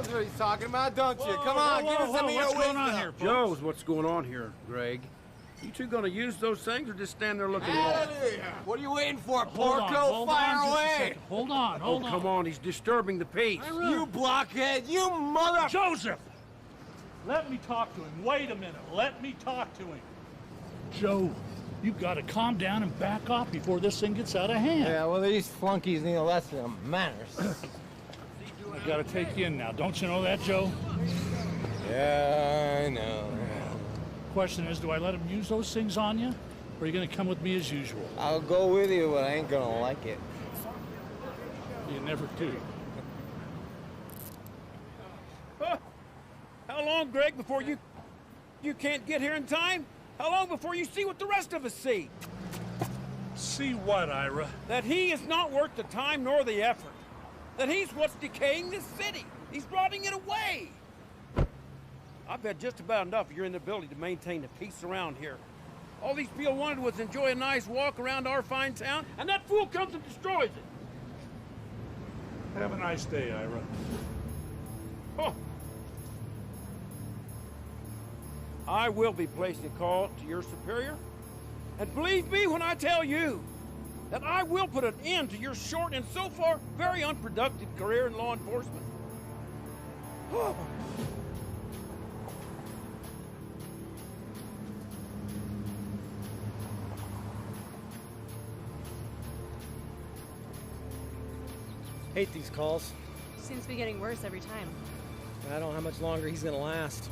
knows what he's talking about, don't you? Come on, give us some of your wisdom. What's going on here, folks? Joe's what's going on here, Greg. You two gonna use those things or just stand there looking lost? Hallelujah! What are you waiting for, Hold on, Porco? hold Fire on just a away! second. Hold on, hold on. Come on, he's disturbing the peace. You blockhead! You mother... Joseph! Let me talk to him. Wait a minute. Let me talk to him. Joe, you've got to calm down and back off before this thing gets out of hand. Yeah, well, these flunkies need a lesson of manners. I got to take you in now. Don't you know that, Joe? Yeah, I know. Question is, do I let him use those things on you? Or are you going to come with me as usual? I'll go with you, but I ain't gonna like it. You never do. How long, Greg, before you can't get here in time? How long before you see what the rest of us see? See what, Ira? That he is not worth the time nor the effort. That he's what's decaying this city. He's rotting it away. I've had just about enough of your inability to maintain the peace around here. All these people wanted was enjoy a nice walk around our fine town, and that fool comes and destroys it. Have a nice day, Ira. Oh. I will be placing a call to your superior. And believe me when I tell you that I will put an end to your short and so far very unproductive career in law enforcement. Oh. Hate these calls. Seems to be getting worse every time. I don't know how much longer he's gonna last.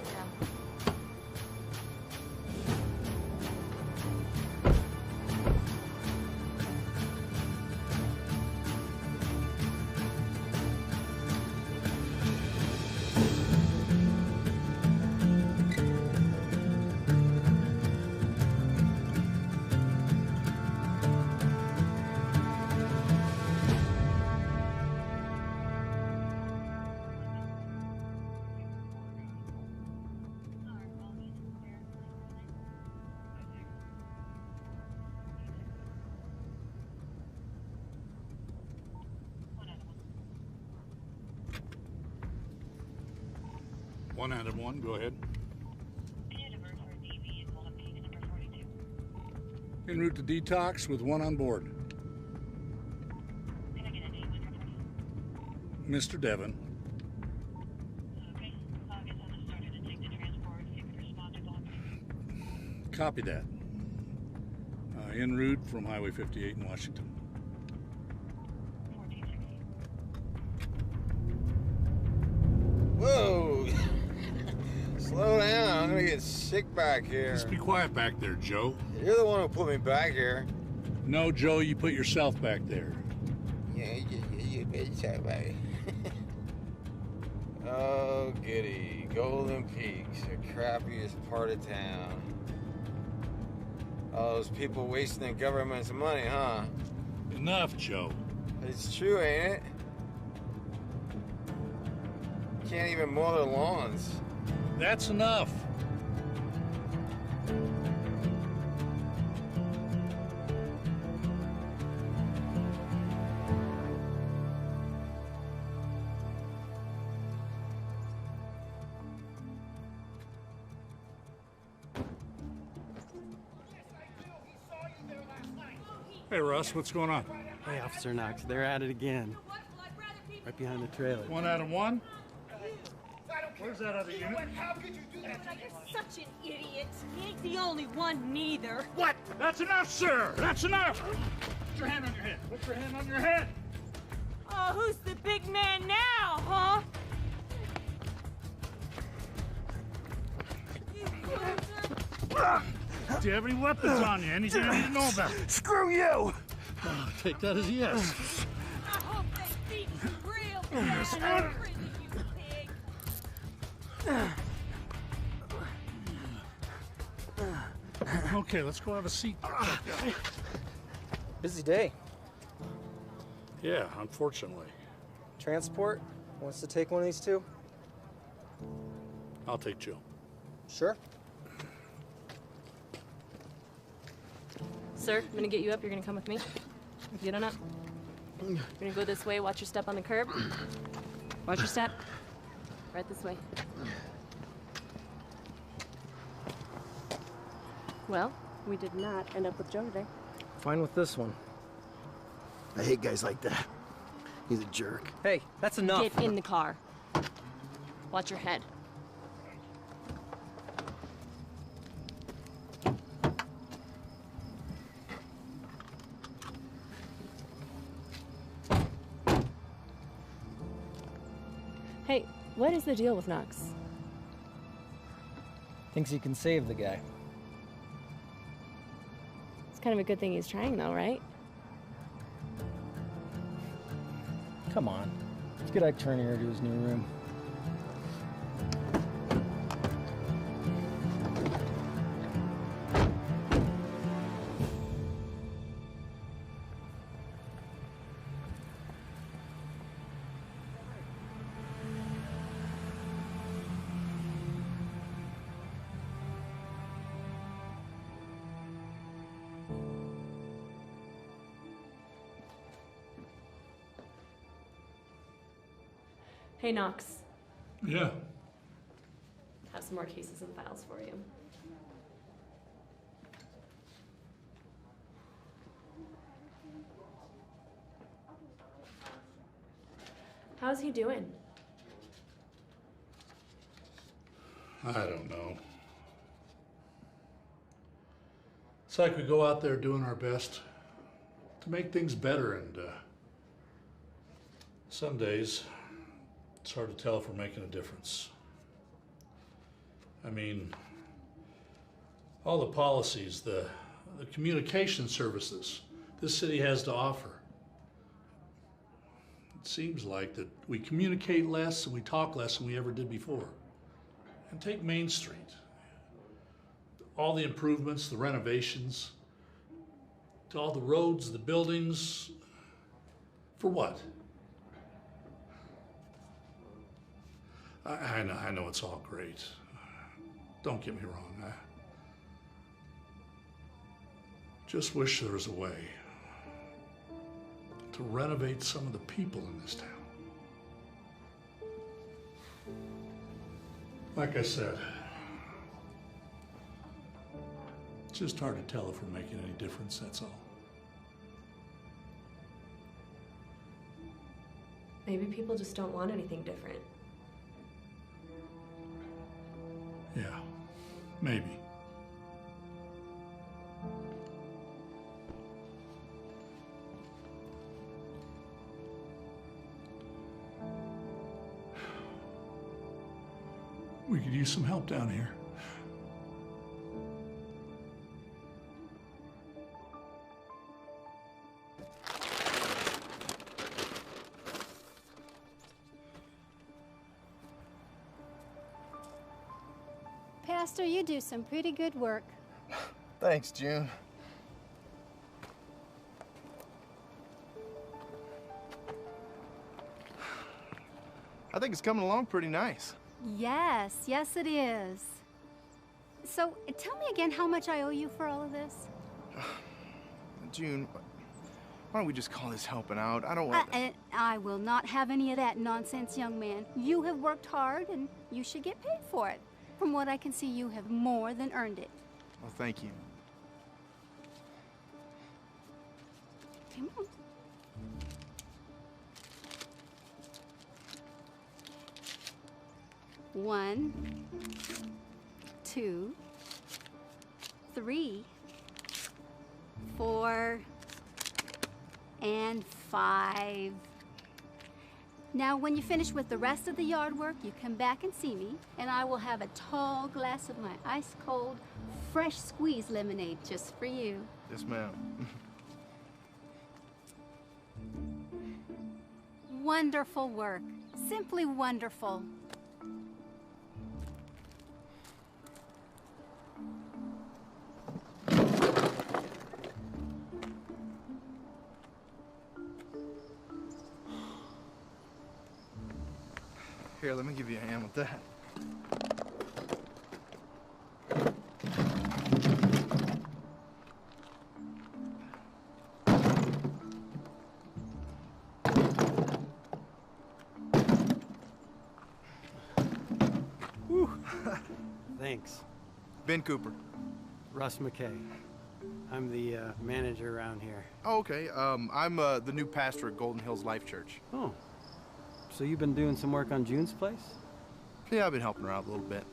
Yeah. One out of one, go ahead. En route to detox with one on board. Can I get a name on your phone? Mr. Devon. Okay. I'll get someone started to take the transport. You can respond to block. Copy that. En route from Highway 58 in Washington. 1460. Whoa! Slow down, I'm gonna get sick back here. Just be quiet back there, Joe. You're the one who put me back here. No, Joe, you put yourself back there. Yeah, you put yourself back here. Oh, giddy. Golden Peaks, the crappiest part of town. All those people wasting the government's money, huh? Enough, Joe. It's true, ain't it? Can't even mow their lawns. That's enough. Hey, Russ, what's going on? Hey, Officer Knox, they're at it again. Right behind the trailer. One out of one? Where's that other unit? You're such an idiot. He ain't the only one, neither. What? That's enough, sir! That's enough! Put your hand on your head. Put your hand on your head! Oh, who's the big man now, huh? Do you have any weapons on you? Anything I need to know about? Screw you! Oh, take that as a yes. I hope they beat you real bad in prison, you pig. Okay, let's go have a seat. Busy day. Yeah, unfortunately. Transport wants to take one of these two? I'll take Joe. Sure. Sir, I'm gonna get you up. You're gonna come with me. If you don't know. You're gonna go this way, watch your step on the curb. Watch your step. Right this way. Well, we did not end up with Joe today. Fine with this one. I hate guys like that. He's a jerk. Hey, that's enough. Get in the car. Watch your head. Hey, what is the deal with Knox? Thinks he can save the guy. It's kind of a good thing he's trying, though, right? Come on. Let's get Ike Turner here to his new room. Hey, Knox. Yeah. Have some more cases and files for you. How's he doing? I don't know. It's like we go out there doing our best to make things better, and some days it's hard to tell if we're making a difference. I mean, all the policies, the communication services this city has to offer. It seems like that we communicate less and we talk less than we ever did before. And take Main Street. All the improvements, the renovations, to all the roads, the buildings, for what? I know it's all great. Don't get me wrong. I just wish there was a way to renovate some of the people in this town. Like I said, it's just hard to tell if we're making any difference, that's all. Maybe people just don't want anything different. Yeah, maybe. We could use some help down here. Pastor, you do some pretty good work. Thanks, June. I think it's coming along pretty nice. Yes, yes it is. So, tell me again how much I owe you for all of this? June, why don't we just call this helping out? I don't want... I will not have any of that nonsense, young man. You have worked hard, and you should get paid for it. From what I can see, you have more than earned it. Well, thank you. Come on. One, 2, 3, 4, and 5. Now, when you finish with the rest of the yard work, you come back and see me, and I will have a tall glass of my ice-cold, fresh squeezed lemonade just for you. Yes, ma'am. Wonderful work. Simply wonderful. Here, let me give you a hand with that. Thanks. Ben Cooper. Russ McKay. I'm the manager around here. Oh, okay. I'm the new pastor at Golden Hills Life Church. Oh. So you've been doing some work on June's place? Yeah, I've been helping her out a little bit.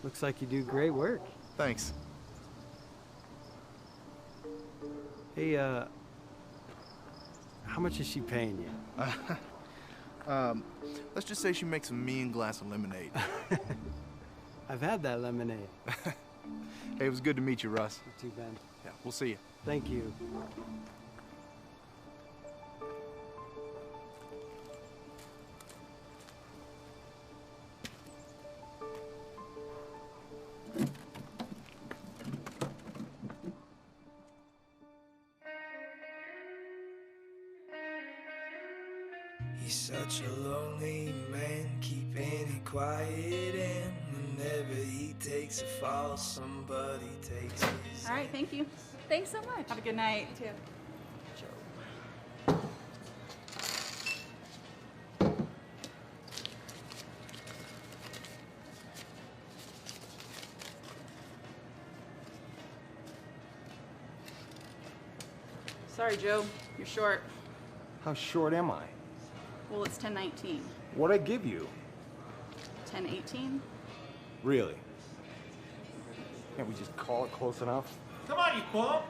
Looks like you do great work. Thanks. Hey, how much is she paying you? Let's just say she makes a mean glass of lemonade. I've had that lemonade. Hey, it was good to meet you, Russ. You too, Ben. Yeah, we'll see you. Thank you. He's such a lonely man, keeping it quiet, and whenever he takes a fall, somebody takes his. All right, thank you. Thanks so much. Have a good night. You too. Sorry, Joe. You're short. How short am I? Well, it's 10:19. What'd I give you? 10:18? Really? Can't we just call it close enough? Come on, you bum!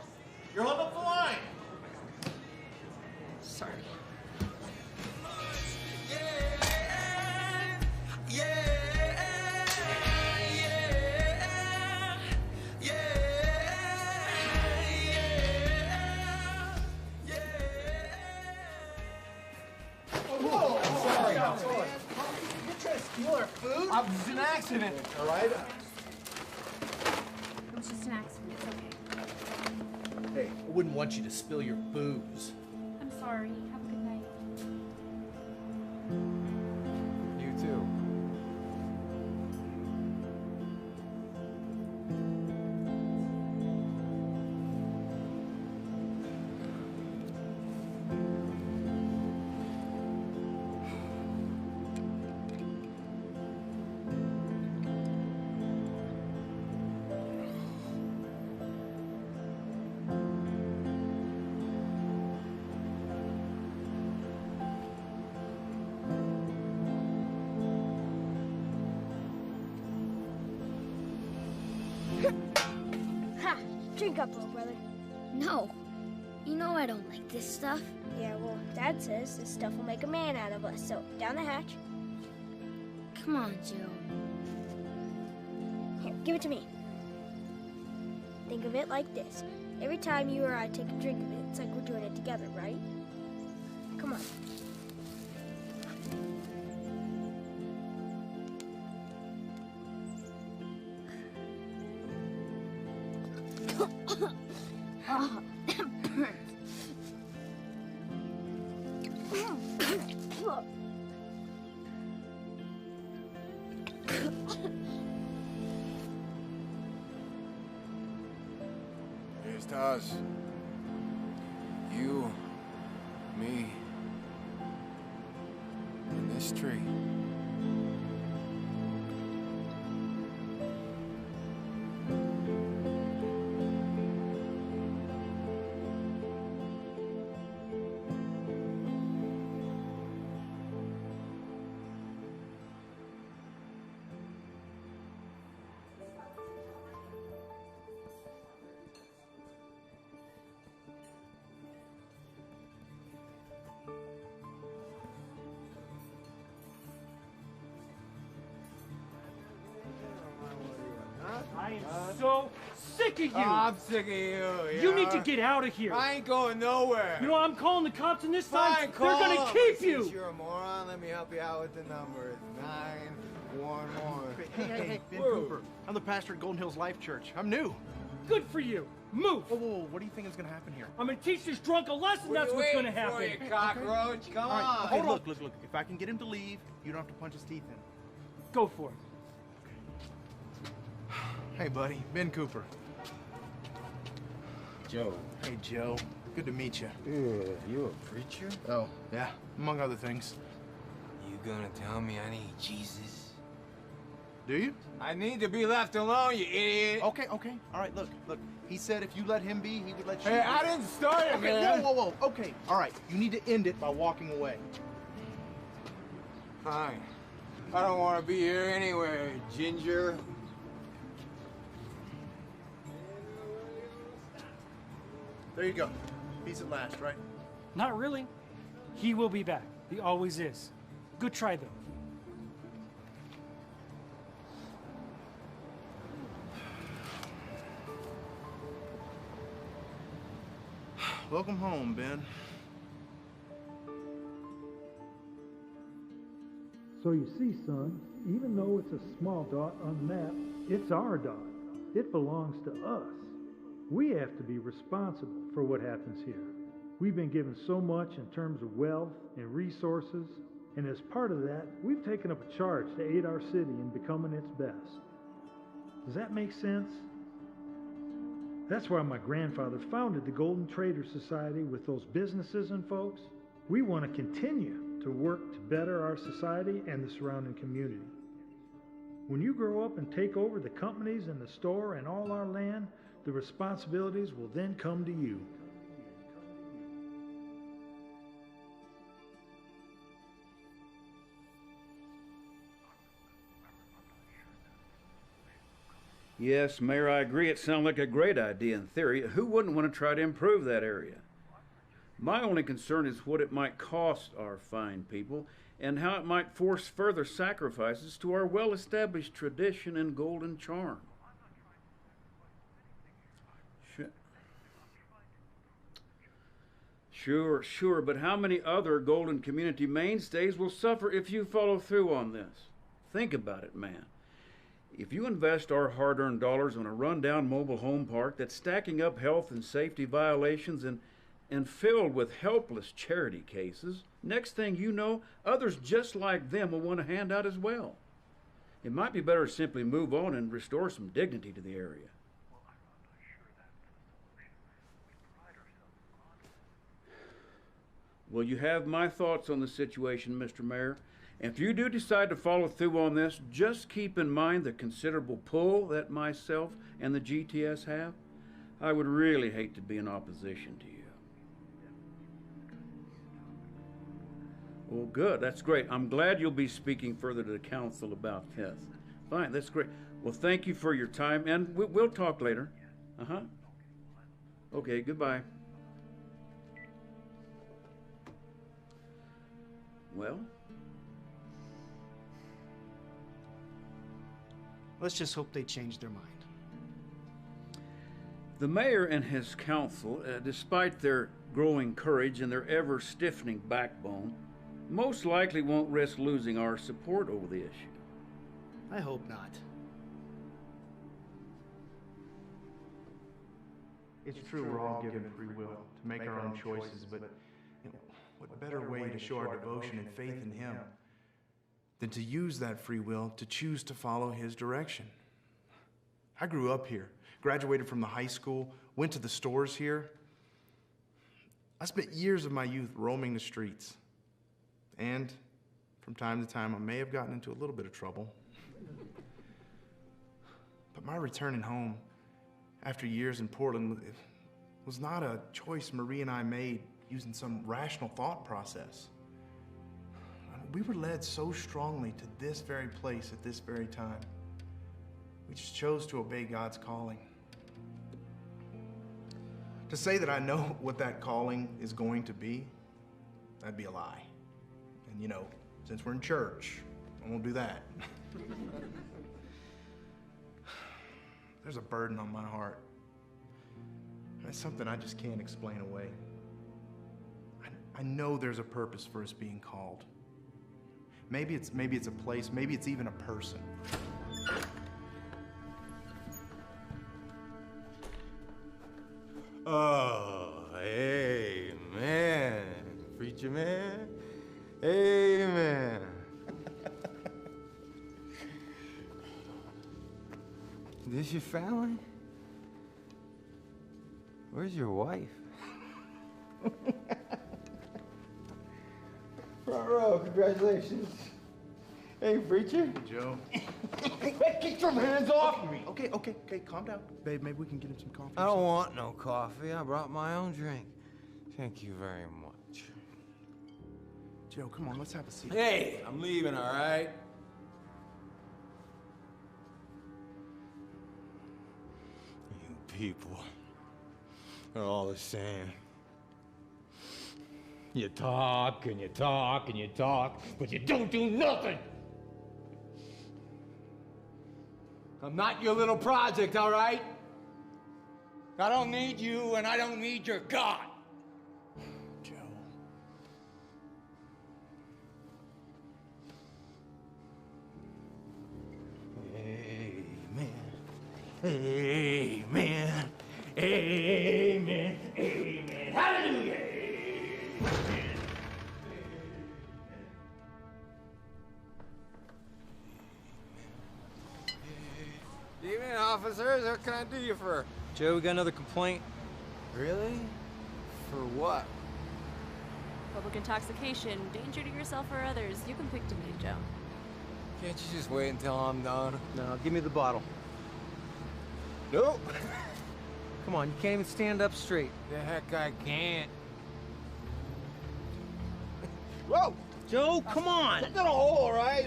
You're holding up the line! Sorry. It was an accident, all right? It was just an accident. It's okay. Hey, I wouldn't want you to spill your booze. I'm sorry. Have a good night. You too. Ha! Drink up, little brother. No. You know I don't like this stuff. Yeah, well, Dad says this stuff will make a man out of us, so down the hatch. Come on, Joe. Here, give it to me. Think of it like this. Every time you or I take a drink of it, it's like we're doing it together, right? Come on. Oh, that burns. Here's to us. You, me, and this tree. I am so sick of you! I'm sick of you. You need to get out of here. I ain't going nowhere. You know, I'm calling the cops, and this time Fine, they're call gonna them. keep you! Since you're a moron, let me help you out with the number. It's 911. Hey, Ben Whoa. Cooper. I'm the pastor at Golden Hills Life Church. I'm new. Good for you. Move. Whoa, what do you think is gonna happen here? I'm gonna teach this drunk a lesson. What are That's you what's gonna waiting for, happen. you cockroach? Come All right, on. okay, look. If I can get him to leave, you don't have to punch his teeth in. Go for it. Hey, buddy. Ben Cooper. Joe. Hey, Joe. Good to meet you. You a preacher? Oh, yeah. Among other things. You gonna tell me I need Jesus? Do you? I need to be left alone, you idiot. Okay. All right, look. He said if you let him be, he would let you. Hey, I didn't start it, Okay, man. whoa. Okay, all right. You need to end it by walking away. Fine. I don't want to be here anyway, Ginger. There you go. Peace at last, right? Not really. He will be back. He always is. Good try, though. Welcome home, Ben. So you see, son, even though it's a small dot on the map, it's our dot. It belongs to us. We have to be responsible for what happens here. We've been given so much in terms of wealth and resources, and as part of that, we've taken up a charge to aid our city in becoming its best. Does that make sense? That's why my grandfather founded the Golden Trader Society with those businesses and folks. We want to continue to work to better our society and the surrounding community. When you grow up and take over the companies and the store and all our land, the responsibilities will then come to you. Yes, Mayor, I agree. It sounds like a great idea in theory. Who wouldn't want to try to improve that area? My only concern is what it might cost our fine people and how it might force further sacrifices to our well-established tradition and golden charm. Sure, but how many other golden community mainstays will suffer if you follow through on this? Think about it, man. If you invest our hard-earned dollars on a rundown mobile home park that's stacking up health and safety violations and filled with helpless charity cases, next thing you know, others just like them will want a handout as well. It might be better to simply move on and restore some dignity to the area. Well, you have my thoughts on the situation, Mr. Mayor. If you do decide to follow through on this, just keep in mind the considerable pull that myself and the GTS have. I would really hate to be in opposition to you. Well, good. That's great. I'm glad you'll be speaking further to the council about this. Fine. That's great. Well, thank you for your time, and we'll talk later. Uh-huh. Okay, goodbye. Well? Let's just hope they change their mind. The mayor and his council, despite their growing courage and their ever-stiffening backbone, most likely won't risk losing our support over the issue. I hope not. It's true we're all given free will to make our own choices, but what better way to show our devotion and faith in Him than to use that free will to choose to follow His direction? I grew up here, graduated from the high school, went to the stores here. I spent years of my youth roaming the streets. And from time to time, I may have gotten into a little bit of trouble. But my returning home after years in Portland was not a choice Marie and I made using some rational thought process. We were led so strongly to this very place at this very time. We just chose to obey God's calling. To say that I know what that calling is going to be, that'd be a lie. And you know, since we're in church, I won't do that. There's a burden on my heart. And it's something I just can't explain away. I know there's a purpose for us being called. Maybe it's a place, maybe it's even a person. Oh, amen. Preacher man. Amen. This your family? Where's your wife? Front row, congratulations. Hey, preacher. Joe. Hey, get your hands off me! Okay, calm down. Babe, maybe we can get him some coffee. I don't want no coffee. I brought my own drink. Thank you very much. Joe, come on, let's have a seat. Hey, I'm leaving, all right? You people are all the same. You talk and you talk and you talk, but you don't do nothing. I'm not your little project, all right? I don't need you, and I don't need your God. Joe. Amen. Amen. Amen. Amen. Hallelujah. Evening, officers. What can I do you for? Joe, we got another complaint. Really? For what? Public intoxication, danger to yourself or others. You can pick today, Joe. Can't you just wait until I'm done? No, give me the bottle. Nope. Come on, you can't even stand up straight. The heck I can't. Whoa! Joe, come on! There's not a hole, right?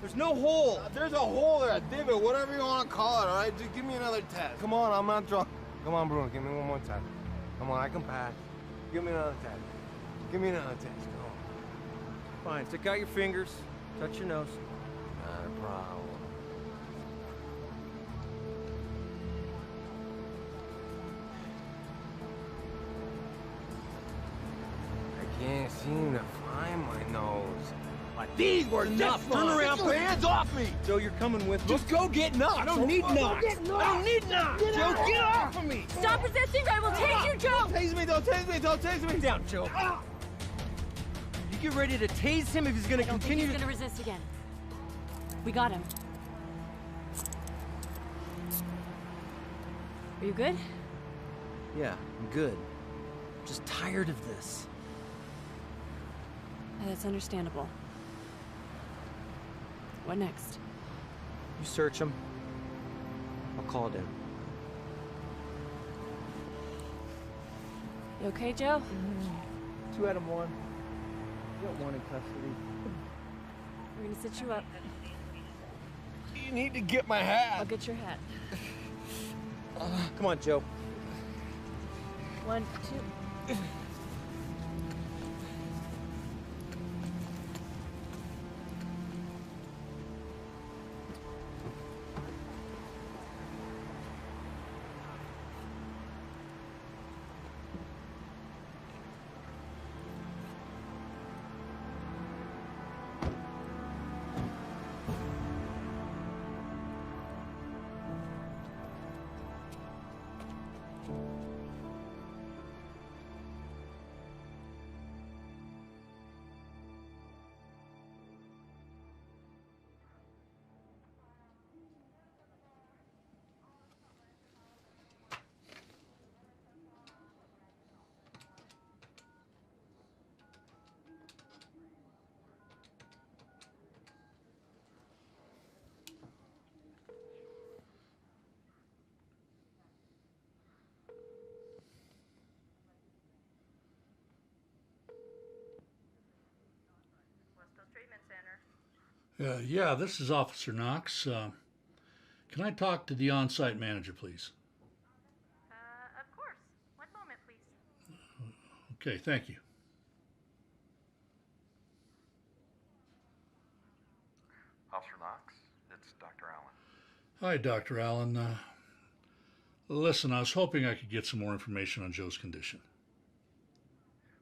There's no hole! There's a hole there, a divot, whatever you want to call it, all right? Just give me another test. Come on, I'm not drunk. Come on, Bruno, give me one more test. Come on, I can pass. Give me another test. Give me another test, come on. Fine, stick out your fingers, touch your nose. Not a problem. I can't seem to find my nose. These were nuts. Turn around, put hands off me. Joe, you're coming with me. Just go get nuts. I don't need nuts. I don't need nuts. Joe, get off of me. Stop resisting or I will tase you, Joe! Don't tase me, don't tase me, don't tase me. Down, Joe. You get ready to tase him if he's gonna continue He's gonna resist again. We got him. Are you good? Yeah, I'm good. I'm just tired of this. That's understandable. What next? You search him. I'll call it in. You okay, Joe? 2 out of 1. You got 1 in custody. We're gonna sit you up. You need to get my hat. I'll get your hat. Come on, Joe. 1, 2. Yeah, this is Officer Knox. Can I talk to the on-site manager, please? Of course. One moment, please. Okay, thank you. Officer Knox, it's Dr. Allen. Hi, Dr. Allen. Listen, I was hoping I could get some more information on Joe's condition.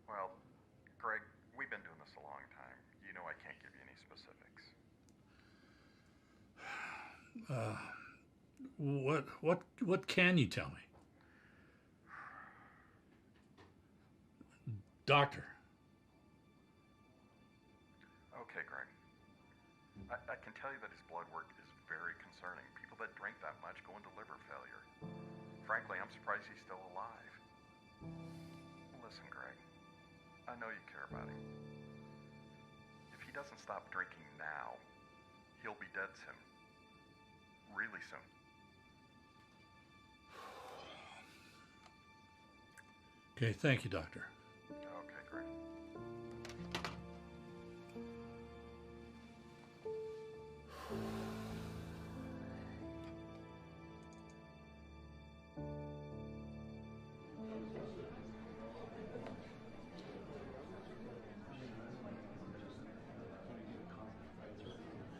Well, Greg, we've been doing this a long time. You know I can't give you any specifics. What can you tell me? Doctor. Okay, Greg. I can tell you that his blood work is very concerning. People that drink that much go into liver failure. Frankly, I'm surprised he's still alive. Listen, Greg, I know you care about him. If he doesn't stop drinking now, he'll be dead soon. Really soon. Okay, thank you, Doctor. Okay, great.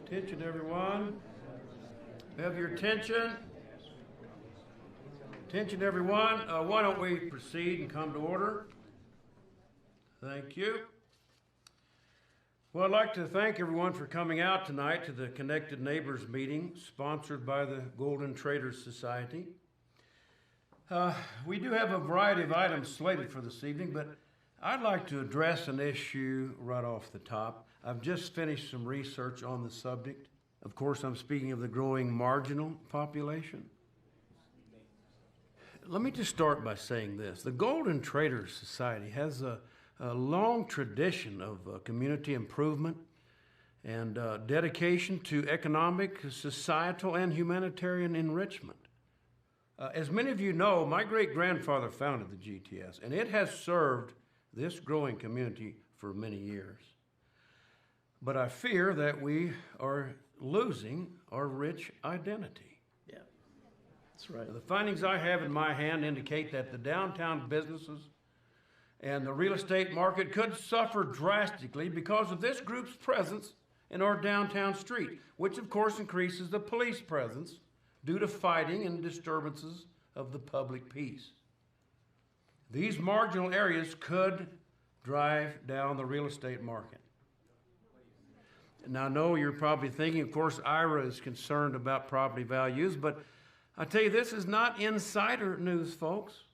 Attention, everyone. Have your attention. Attention, everyone. Why don't we proceed and come to order? Thank you. Well, I'd like to thank everyone for coming out tonight to the Connected Neighbors meeting sponsored by the Golden Traders Society. We do have a variety of items slated for this evening, but I'd like to address an issue right off the top. I've just finished some research on the subject. Of course, I'm speaking of the growing marginal population. Let me just start by saying this. The Golden Traders Society has a long tradition of community improvement and dedication to economic, societal, and humanitarian enrichment. As many of you know, my great-grandfather founded the GTS, and it has served this growing community for many years. But I fear that we are losing our rich identity. Yeah, that's right. The findings I have in my hand indicate that the downtown businesses and the real estate market could suffer drastically because of this group's presence in our downtown street, which of course increases the police presence due to fighting and disturbances of the public peace. These marginal areas could drive down the real estate market. Now, I know you're probably thinking, of course, Ira is concerned about property values, but I tell you, this is not insider news, folks.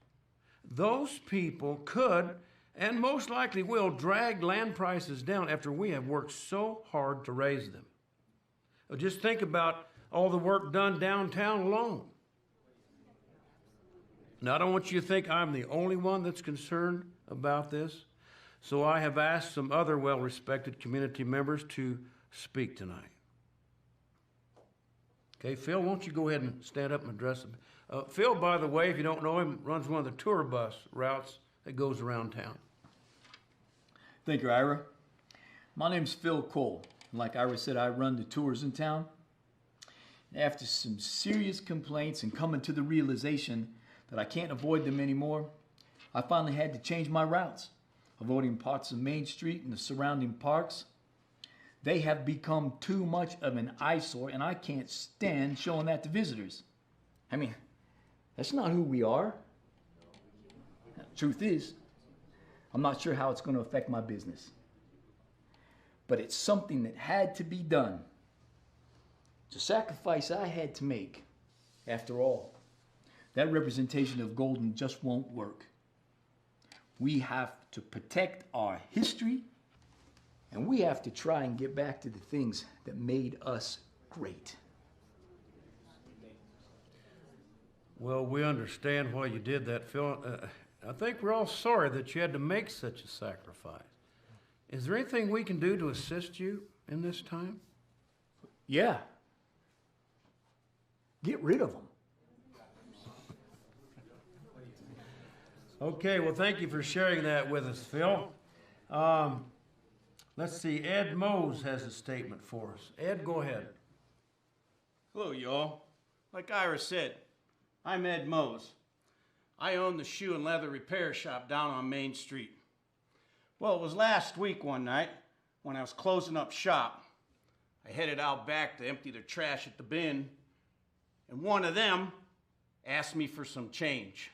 Those people could, and most likely will, drag land prices down after we have worked so hard to raise them. Just think about all the work done downtown alone. Now, I don't want you to think I'm the only one that's concerned about this, so I have asked some other well-respected community members to speak tonight. Okay, Phil, won't you go ahead and stand up and address them? Phil, by the way, if you don't know him, runs one of the tour bus routes that goes around town. Thank you, Ira. My name's Phil Cole. Like Ira said, I run the tours in town. After some serious complaints and coming to the realization that I can't avoid them anymore, I finally had to change my routes, avoiding parts of Main Street and the surrounding parks. They have become too much of an eyesore, and I can't stand showing that to visitors. I mean, that's not who we are. Truth is, I'm not sure how it's going to affect my business. But it's something that had to be done. It's a sacrifice I had to make. After all, that representation of Golden just won't work. We have to protect our history, and we have to try and get back to the things that made us great. Well, we understand why you did that, Phil. I think we're all sorry that you had to make such a sacrifice. Is there anything we can do to assist you in this time? Yeah. Get rid of them. Okay, well, thank you for sharing that with us, Phil. Let's see, Ed Mose has a statement for us. Ed, go ahead. Hello, y'all. Like Ira said, I'm Ed Mose. I own the shoe and leather repair shop down on Main Street. Well, it was last week one night when I was closing up shop. I headed out back to empty the trash at the bin, and one of them asked me for some change.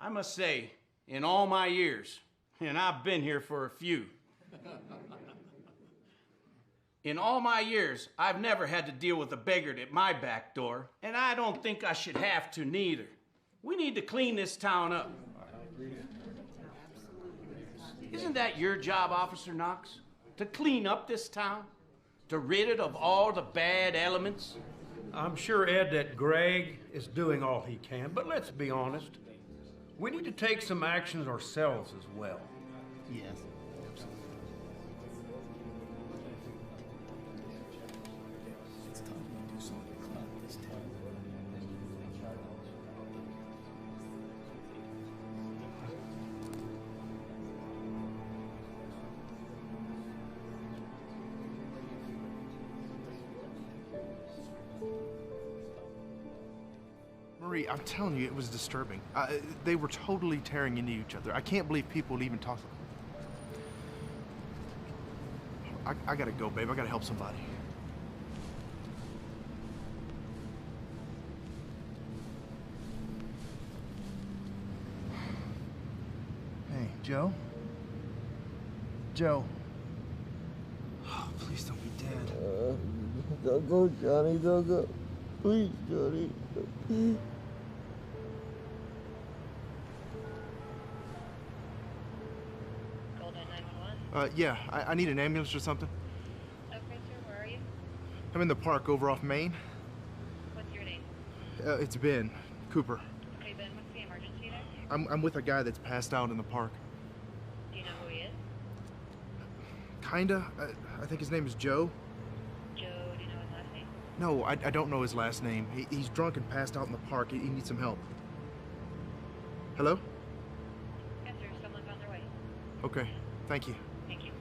I must say, in all my years, and I've been here for a few, in all my years, I've never had to deal with a beggar at my back door, and I don't think I should have to neither. We need to clean this town up. Isn't that your job, Officer Knox? To clean up this town? To rid it of all the bad elements? I'm sure, Ed, that Greg is doing all he can, but let's be honest. We need to take some actions ourselves as well. Yes, sorry. I'm telling you, it was disturbing. They were totally tearing into each other. I can't believe people would even talk. I gotta go, babe. I gotta help somebody. Hey, Joe? Joe. Oh, please don't be dead. Don't go, Johnny. Don't go. Please, Johnny. Yeah, I need an ambulance or something. Okay, sir, where are you? I'm in the park over off Main. What's your name? It's Ben Cooper. Okay, Ben, what's the emergency there? I'm with a guy that's passed out in the park. Do you know who he is? Kinda. I think his name is Joe. Joe, do you know his last name? No, I don't know his last name. He's drunk and passed out in the park. He needs some help. Hello? Yes, sir, someone's on their way. Okay, thank you. Thank you.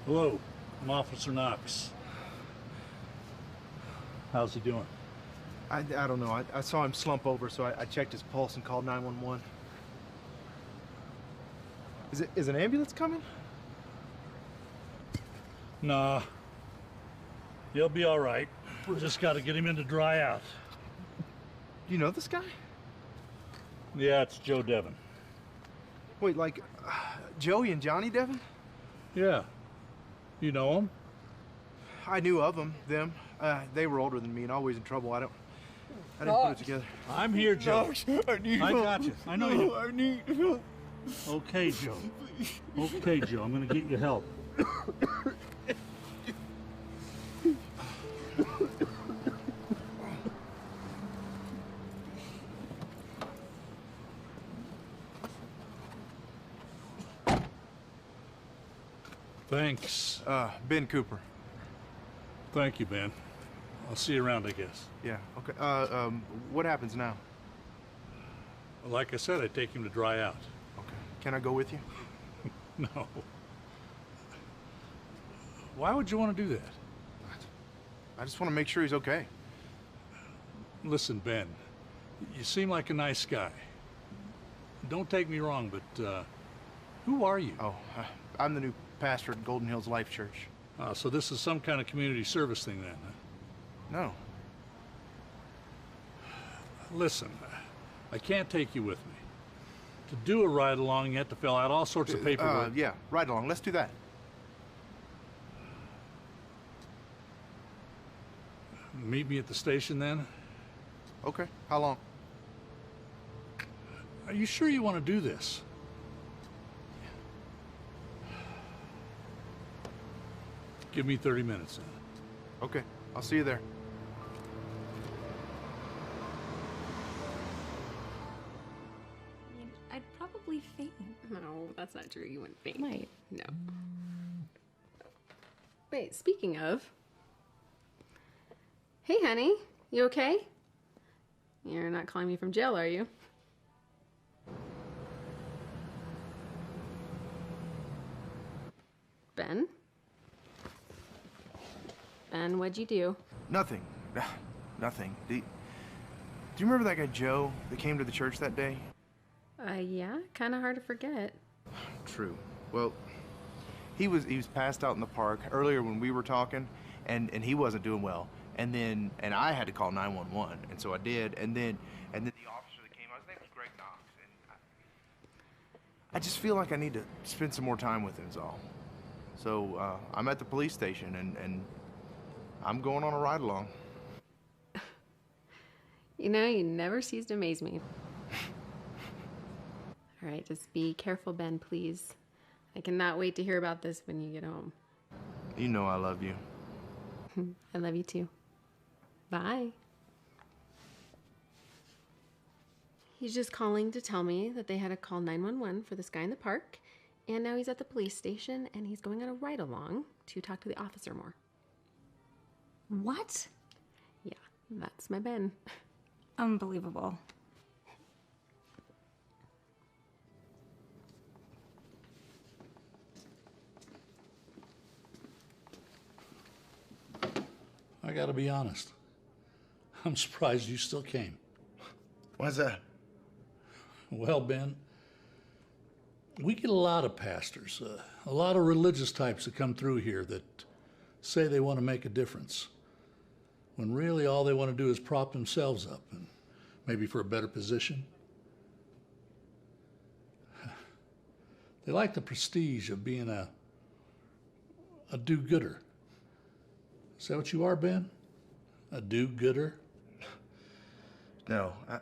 Hello, I'm Officer Knox. How's he doing? I don't know. I saw him slump over, so I checked his pulse and called 911. Is an ambulance coming? Nah. He'll be all right. We just got to get him in to dry out. Do you know this guy? Yeah, it's Joe Devon. Wait, like Joey and Johnny Devon? Yeah. You know him? I knew of them. They were older than me and always in trouble. I didn't put it together. I'm here, Joe. I need I help. got you. I know you do. I need help. Okay, Joe. Okay, Joe. I'm gonna get you help. Thanks. Ben Cooper. Thank you, Ben. I'll see you around, I guess. Yeah, okay. What happens now? Like I said, I take him to dry out. Okay. Can I go with you? No. Why would you want to do that? I just want to make sure he's okay. Listen, Ben, you seem like a nice guy. Don't take me wrong, but who are you? Oh, I'm the new pastor at Golden Hills Life Church. So this is some kind of community service thing then, huh? No. Listen, I can't take you with me. To do a ride-along, you have to fill out all sorts of paperwork. Yeah, ride along. Let's do that. Meet me at the station then? Okay. How long? Are you sure you want to do this? Give me 30 minutes then. Okay. I'll see you there. I'd probably faint. No, that's not true. You wouldn't faint. Might. No. Wait, speaking of. Hey, honey. You okay? You're not calling me from jail, are you? Ben? Ben, what'd you do? Nothing. Nothing. Do you remember that guy Joe that came to the church that day? Yeah, kind of hard to forget. True. Well, he was passed out in the park earlier when we were talking, and he wasn't doing well. And I had to call 911, and so I did. And then the officer that came out, his name was Greg Knox, and I just feel like I need to spend some more time with him. Is all. So I'm at the police station, and I'm going on a ride along. You know, you never cease to amaze me. All right, just be careful, Ben, please. I cannot wait to hear about this when you get home. You know I love you. I love you too. Bye. He's just calling to tell me that they had to call 911 for this guy in the park, and now he's at the police station, and he's going on a ride-along to talk to the officer more. What? Yeah, that's my Ben. Unbelievable. I gotta be honest. I'm surprised you still came. Why's that? Well, Ben, we get a lot of pastors, a lot of religious types that come through here that say they want to make a difference, when really all they want to do is prop themselves up, and maybe for a better position. They like the prestige of being a do-gooder. Is that what you are, Ben? A do-gooder? No, I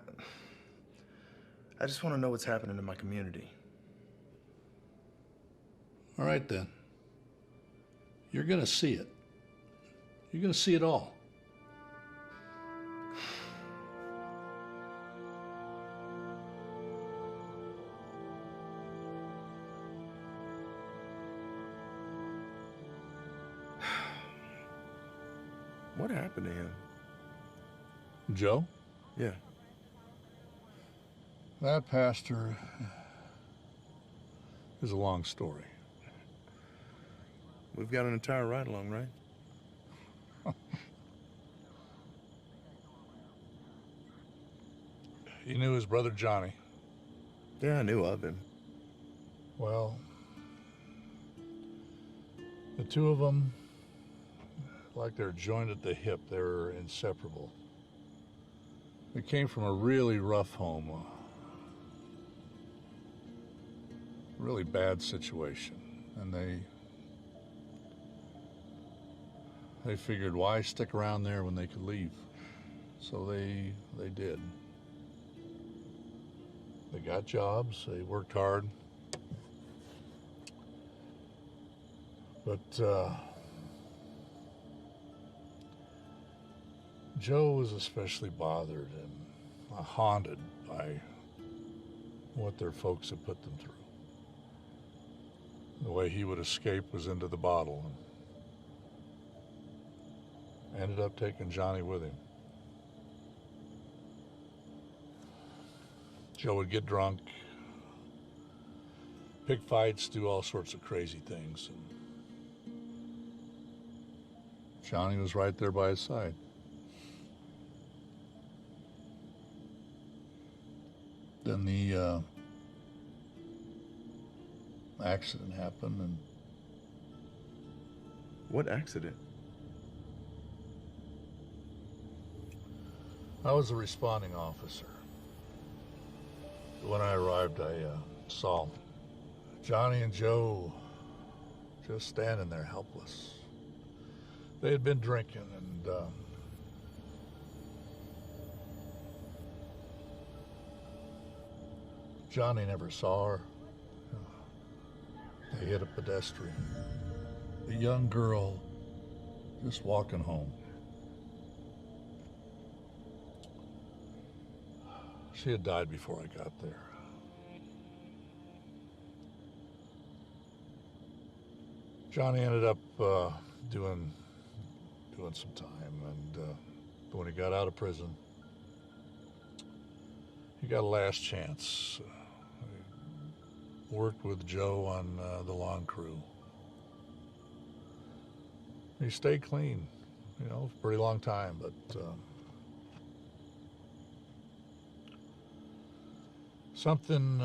just want to know what's happening in my community. All right, then. You're going to see it. You're going to see it all. What happened to him? Joe? Yeah. That pastor is a long story. We've got an entire ride-along, right? You knew his brother Johnny? Yeah, I knew of him. Well, the two of them, like they're joined at the hip, they're inseparable. They came from a really rough home, a really bad situation, and they figured why stick around there when they could leave. So they did. They got jobs, they worked hard. But Joe was especially bothered and haunted by what their folks had put them through. The way he would escape was into the bottle, and ended up taking Johnny with him. Joe would get drunk, pick fights, do all sorts of crazy things, and Johnny was right there by his side. Then the accident happened, and... What accident? I was a responding officer. When I arrived, I saw Johnny and Joe just standing there helpless. They had been drinking, and Johnny never saw her. They hit a pedestrian. A young girl just walking home. She had died before I got there. Johnny ended up doing some time, and when he got out of prison, he got a last chance. Worked with Joe on the lawn crew. He stayed clean, for a pretty long time, but something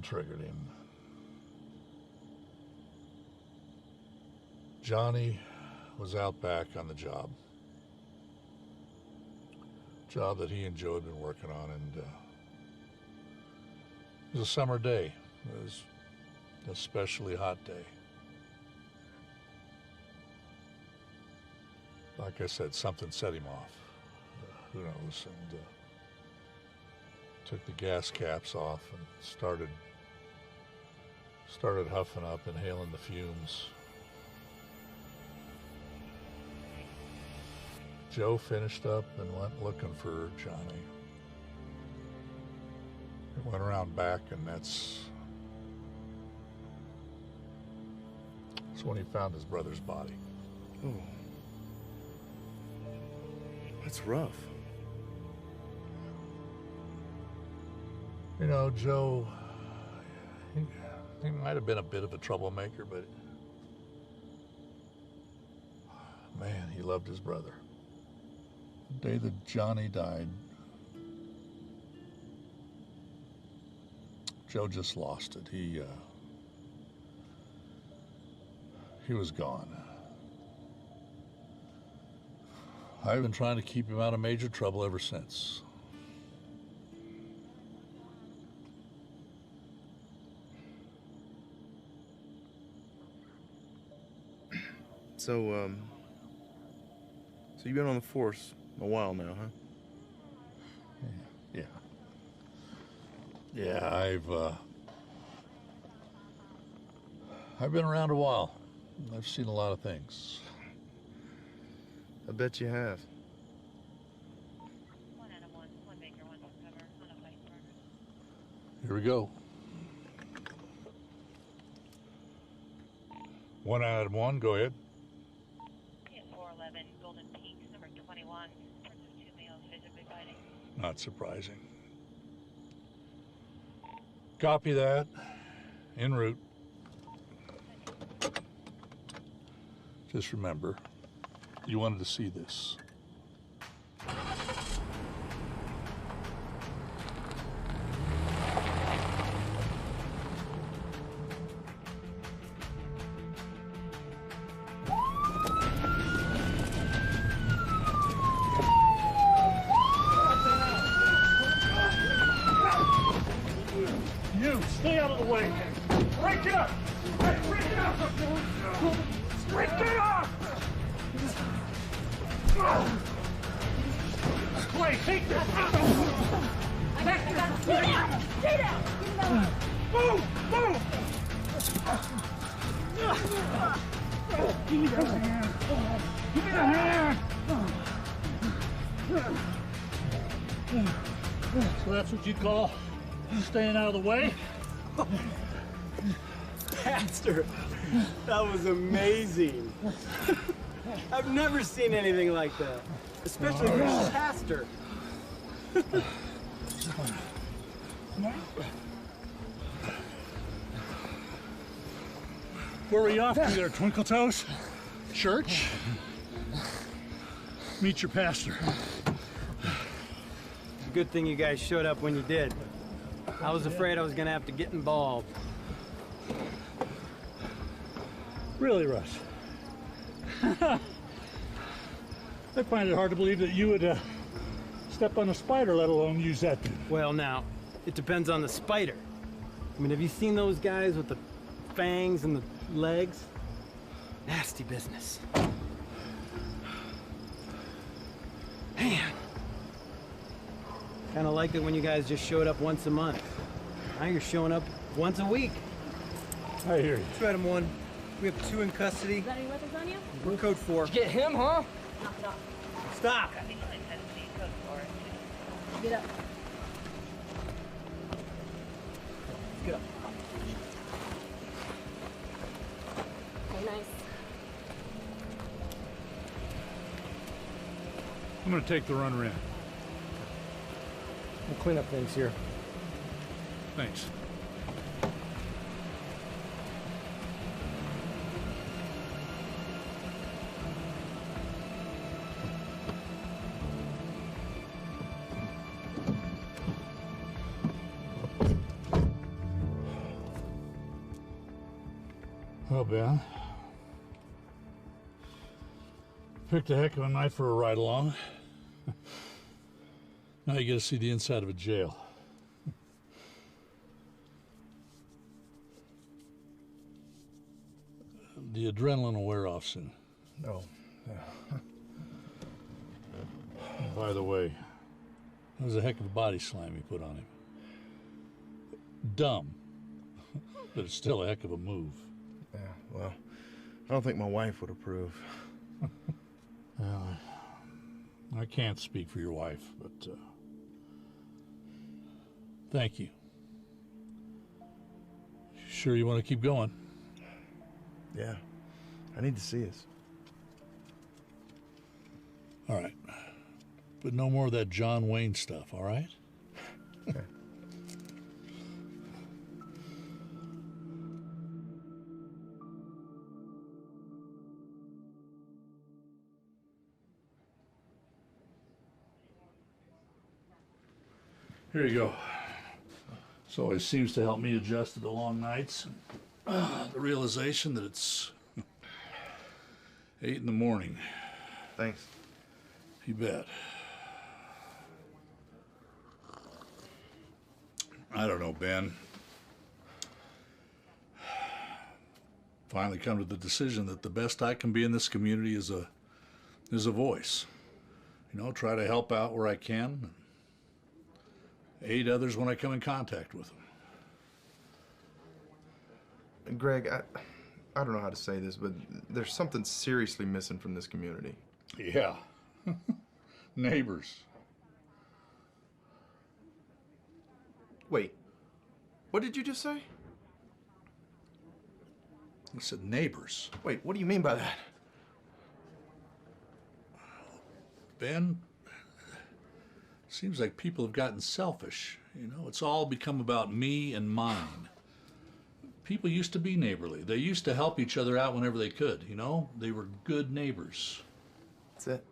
triggered him. Johnny was out back on the job that he and Joe had been working on, and it was a summer day. It was an especially hot day. Like I said, something set him off. Who knows? And took the gas caps off and started huffing up, inhaling the fumes. Joe finished up and went looking for Johnny. He went around back, and that's when he found his brother's body. Oh. That's rough. You know, Joe, he might have been a bit of a troublemaker, but man, he loved his brother. The day that Johnny died, Joe just lost it. He was gone. I've been trying to keep him out of major trouble ever since. So you've been on the force a while now, huh? Yeah. Yeah, I've been around a while. I've seen a lot of things. I bet you have. Here we go. 1 Adam 1, go ahead. 411 Golden Peaks, number 21. Reports of 2 males visibly fighting. Not surprising. Copy that. En route. Just remember, you wanted to see this. You, stay out of the way. Break it up! Hey, break it up! Break it up! Clay, take this! I got it. Stay down! Stay down! Move! Move! Give me that hand! Give me the hand! So that's what you call staying out of the way? Pastor, that was amazing. I've never seen anything like that, especially from a pastor. Where were you off to there, Twinkle Toes? Church? Meet your pastor. Good thing you guys showed up when you did. I was afraid I was gonna have to get involved. Really, Russ? I find it hard to believe that you would step on a spider, let alone use that. Well, now, it depends on the spider. I mean, have you seen those guys with the fangs and the legs? Nasty business. Man. Kind of liked it when you guys just showed up once a month. Now you're showing up once a week. I hear you. Two Adam 1. We have 2 in custody. Got any weapons on you? We're code 4. Did you get him, huh? Knock it off. Stop! Get up. Get up. Okay, nice. I'm gonna take the run around. We'll clean up things here. Thanks. Well, Ben, picked a heck of a night for a ride along. Now you get to see the inside of a jail. The adrenaline will wear off soon. Oh, yeah. By the way, that was a heck of a body slam you put on him. Dumb, but it's still a heck of a move. Yeah, well, I don't think my wife would approve. Well, I can't speak for your wife, but thank you. Sure you want to keep going? Yeah, I need to see us. All right. But no more of that John Wayne stuff, all right? Okay. Here you go. This always seems to help me adjust to the long nights. The realization that it's 8 in the morning. Thanks. You bet. I don't know, Ben. Finally come to the decision that the best I can be in this community is a voice. You know, try to help out where I can, aid others when I come in contact with them. Greg, I don't know how to say this, but there's something seriously missing from this community. Yeah. Neighbors. Wait, what did you just say? I said neighbors. Wait, what do you mean by that? Ben, seems like people have gotten selfish. You know, it's all become about me and mine. People used to be neighborly. They used to help each other out whenever they could, you know? They were good neighbors. That's it.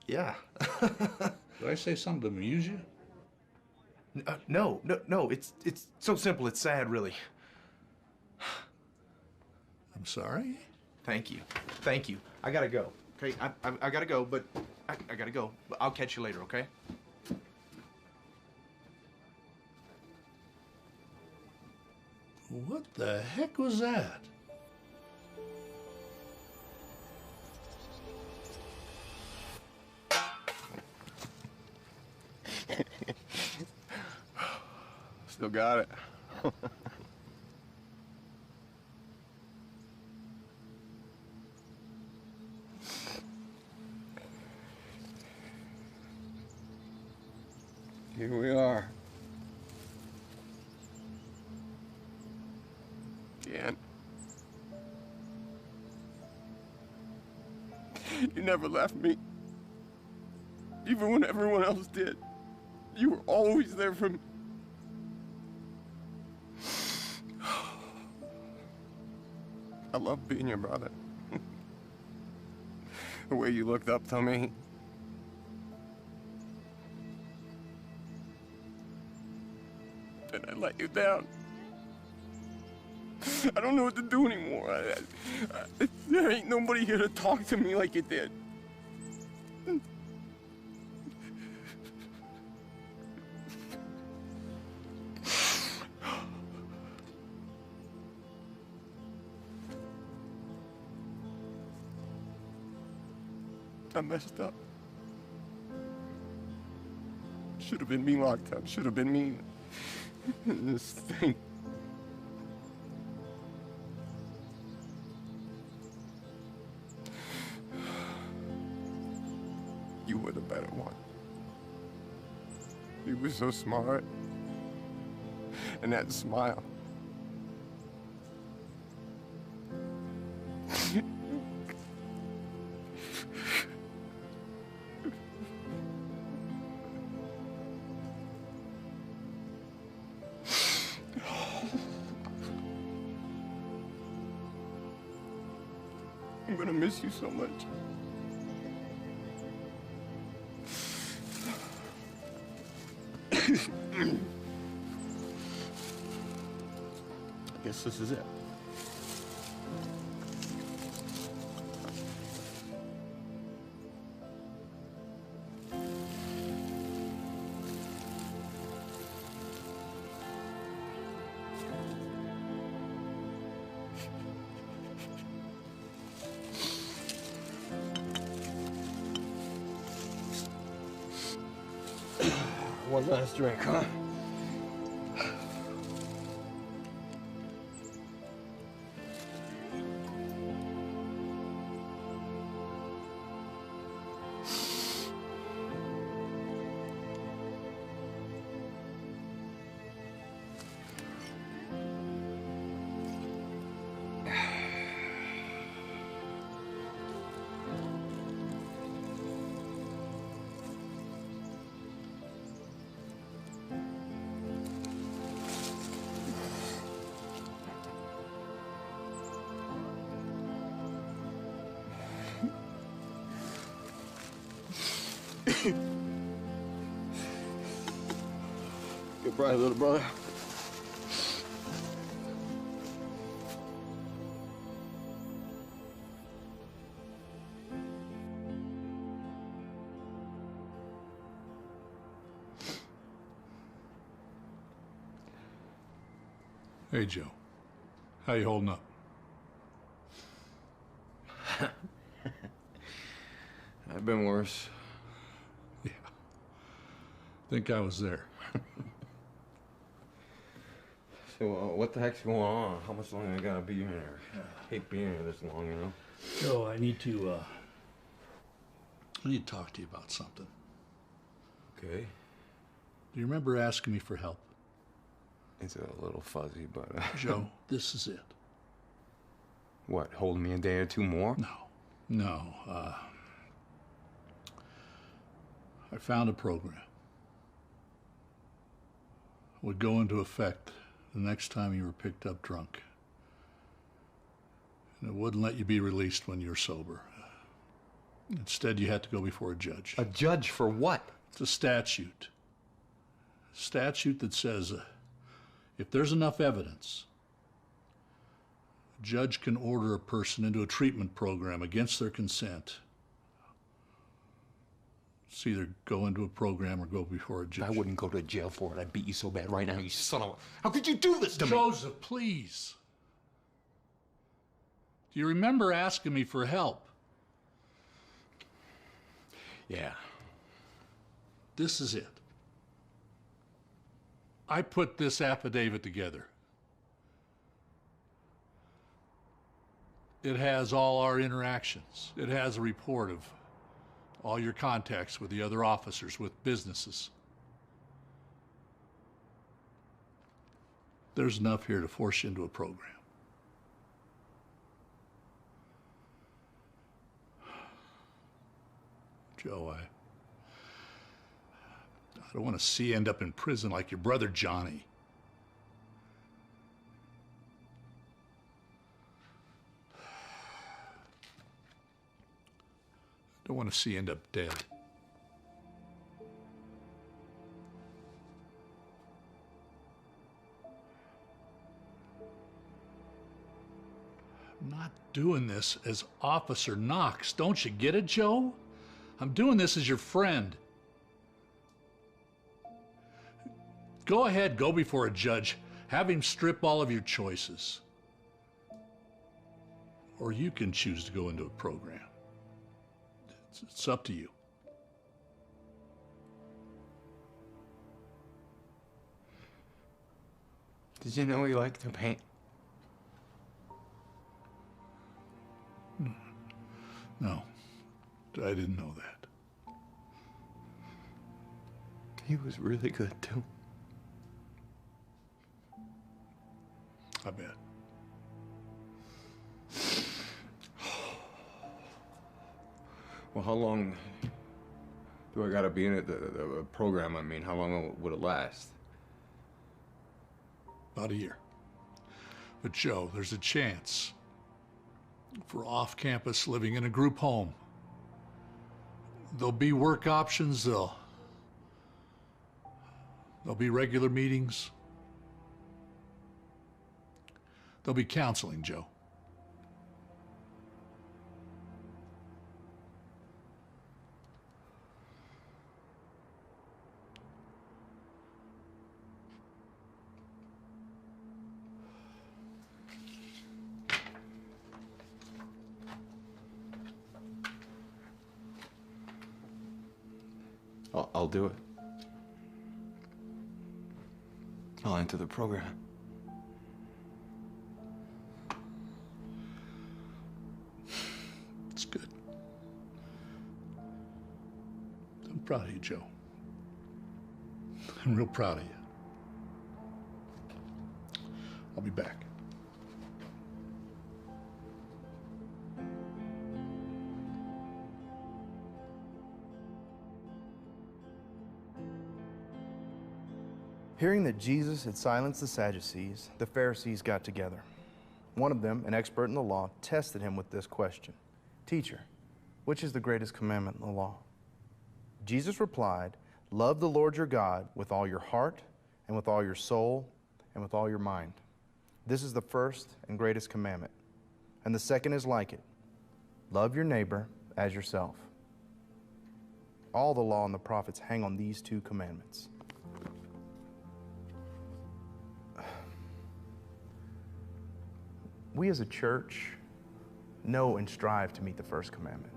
Yeah. Did I say something to amuse you? No. It's so simple. It's sad, really. I'm sorry? Thank you. I gotta go. Okay, I gotta go, but I gotta go. But I'll catch you later, okay? What the heck was that? Still got it. Here we are. Again. You never left me. Even when everyone else did. You were always there for me. I love being your brother. The way you looked up to me. And I let you down. I don't know what to do anymore. There ain't nobody here to talk to me like you did. I messed up. Should have been me locked up. Should have been me in this thing. You were the better one. You were so smart. And that smile. I'm gonna miss you so much. I guess this is it. One last drink, huh? surprise, little brother. Hey, Joe. How you holding up? I've been worse. Yeah. Think I was there. So, what the heck's going on? How much longer I gotta be here? I hate being here this long, you know? Joe, I need to talk to you about something. Okay. Do you remember asking me for help? It's a little fuzzy, but... Joe, this is it. What, holding me a day or two more? No, I found a program. It would go into effect the next time you were picked up drunk. And it wouldn't let you be released when you're sober. Instead, you had to go before a judge. A judge for what? It's a statute. A statute that says if there's enough evidence, a judge can order a person into a treatment program against their consent. It's either go into a program or go before a judge. I wouldn't go to jail for it. I'd beat you so bad right now, you son of a... How could you do this to me? Joseph, please. Do you remember asking me for help? Yeah. This is it. I put this affidavit together. It has all our interactions. It has a report of all your contacts with the other officers, with businesses. There's enough here to force you into a program. Joe, I don't want to see you end up in prison like your brother Johnny. I don't want to see you end up dead. I'm not doing this as Officer Knox. Don't you get it, Joe? I'm doing this as your friend. Go ahead, go before a judge. Have him strip all of your choices. Or you can choose to go into a program. It's up to you. Did you know he liked to paint? No, I didn't know that. He was really good, too. I bet. Well, how long do I gotta be in it, the program, I mean? How long would it last? About a year. But Joe, there's a chance for off-campus living in a group home. There'll be work options, there'll be regular meetings. There'll be counseling, Joe. I'll do it. I'll enter the program. It's good. I'm proud of you, Joe. I'm real proud of you. I'll be back. Hearing that Jesus had silenced the Sadducees, the Pharisees got together. One of them, an expert in the law, tested him with this question: "Teacher, which is the greatest commandment in the law?" Jesus replied, "Love the Lord your God with all your heart and with all your soul, and with all your mind. This is the first and greatest commandment. And the second is like it. Love your neighbor as yourself. All the law and the prophets hang on these two commandments. We as a church know and strive to meet the first commandment.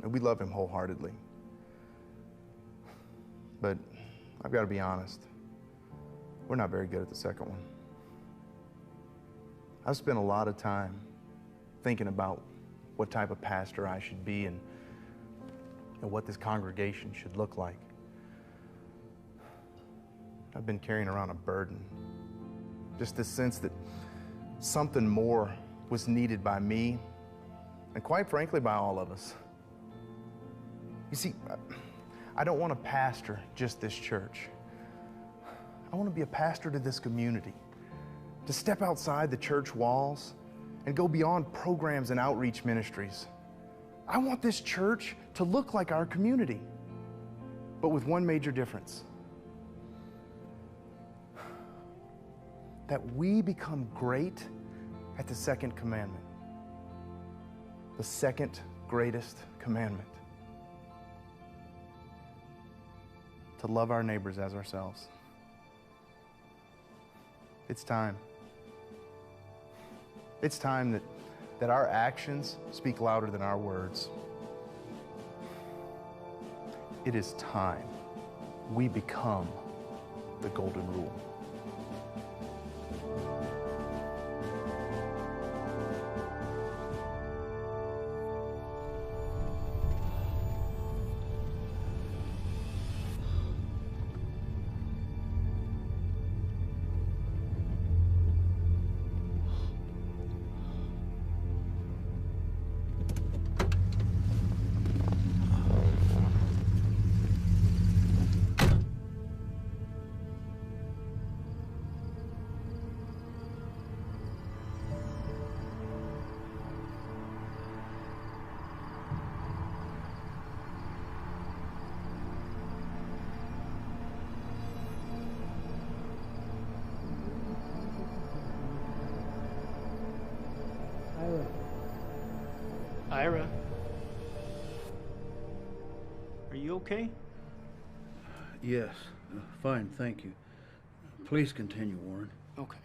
And we love him wholeheartedly. But I've got to be honest, we're not very good at the second one. I've spent a lot of time thinking about what type of pastor I should be and what this congregation should look like. I've been carrying around a burden. Just this sense that something more was needed by me, and quite frankly, by all of us. You see, I don't want to pastor just this church. I want to be a pastor to this community, to step outside the church walls and go beyond programs and outreach ministries. I want this church to look like our community, but with one major difference. That we become great at the second commandment. The second greatest commandment. To love our neighbors as ourselves. It's time. It's time that our actions speak louder than our words. It is time we become the golden rule. Ira. Are you okay? Yes, fine, thank you. Please continue, Warren. Okay.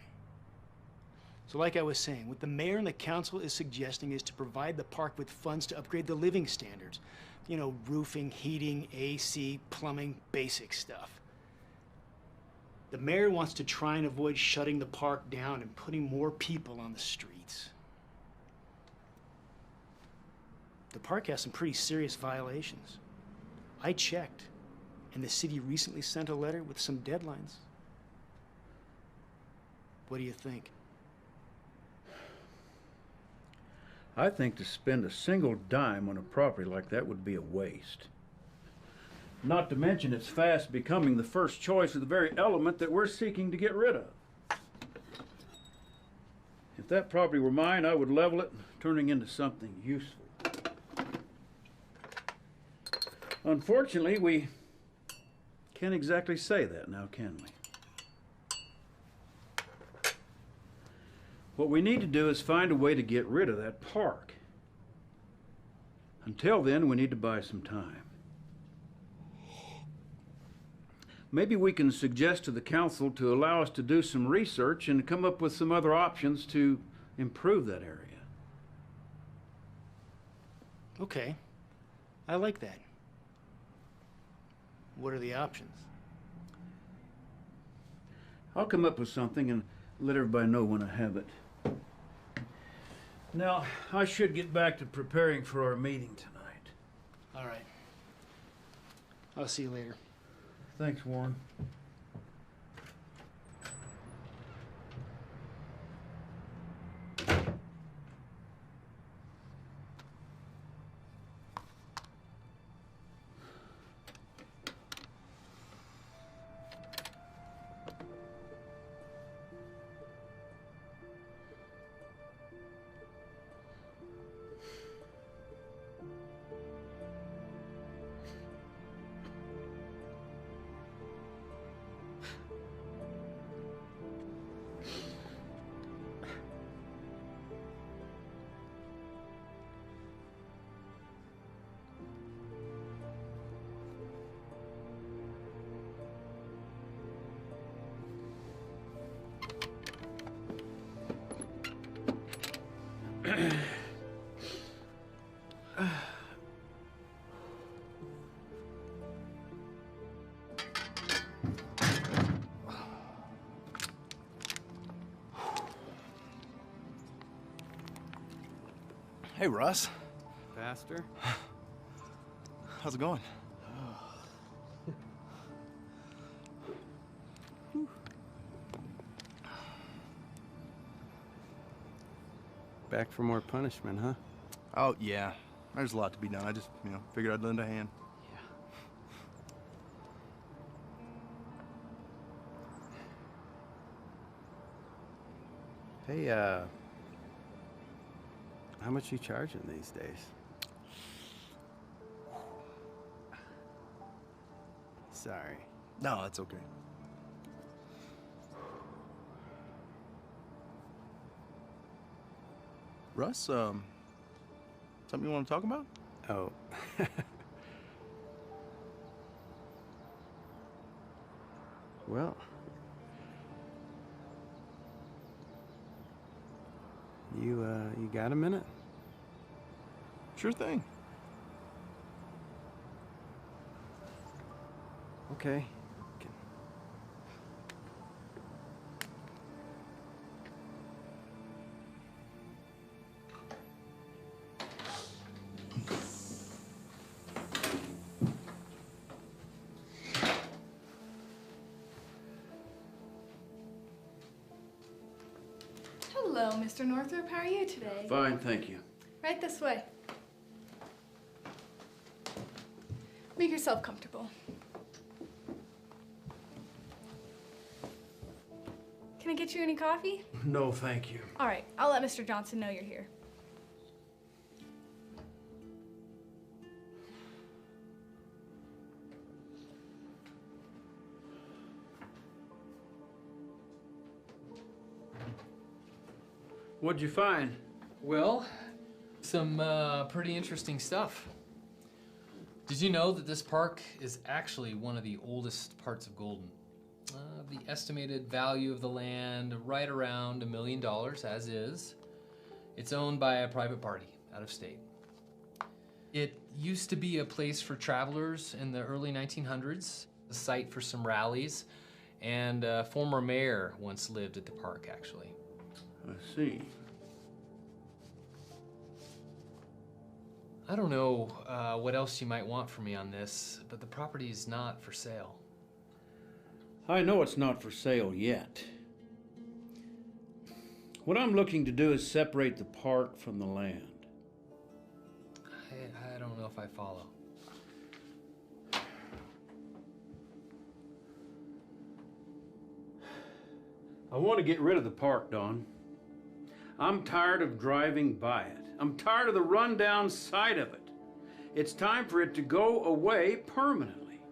So like I was saying, what the mayor and the council is suggesting is to provide the park with funds to upgrade the living standards. You know, roofing, heating, AC, plumbing, basic stuff. The mayor wants to try and avoid shutting the park down and putting more people on the streets. The park has some pretty serious violations. I checked, and the city recently sent a letter with some deadlines. What do you think? I think to spend a single dime on a property like that would be a waste. Not to mention it's fast becoming the first choice of the very element that we're seeking to get rid of. If that property were mine, I would level it, turning into something useful. Unfortunately, we can't exactly say that now, can we? What we need to do is find a way to get rid of that park. Until then, we need to buy some time. Maybe we can suggest to the council to allow us to do some research and come up with some other options to improve that area. Okay, I like that. What are the options? I'll come up with something and let everybody know when I have it. Now, I should get back to preparing for our meeting tonight. All right. I'll see you later. Thanks, Warren. Hey, Russ. Pastor? How's it going? Back for more punishment, huh? Oh, yeah. There's a lot to be done. I just, figured I'd lend a hand. Hey, how much you charging these days? Sorry. No, that's okay. Russ, something you want to talk about? Oh. Well. You got a minute? Sure thing. Okay. Hello, Mr. Northrop. How are you today? Fine, thank you. Right this way. Make yourself comfortable. Can I get you any coffee? No, thank you. All right, I'll let Mr. Johnson know you're here. What'd you find? Well, some pretty interesting stuff. Did you know that this park is actually one of the oldest parts of Golden? The estimated value of the land right around $1 million, as is. It's owned by a private party out of state. It used to be a place for travelers in the early 1900s, a site for some rallies, and a former mayor once lived at the park, actually. I see. I don't know what else you might want from me on this, but the property is not for sale. I know it's not for sale yet. What I'm looking to do is separate the park from the land. I don't know if I follow. I want to get rid of the park, Don. I'm tired of driving by it. I'm tired of the rundown side of it. It's time for it to go away permanently.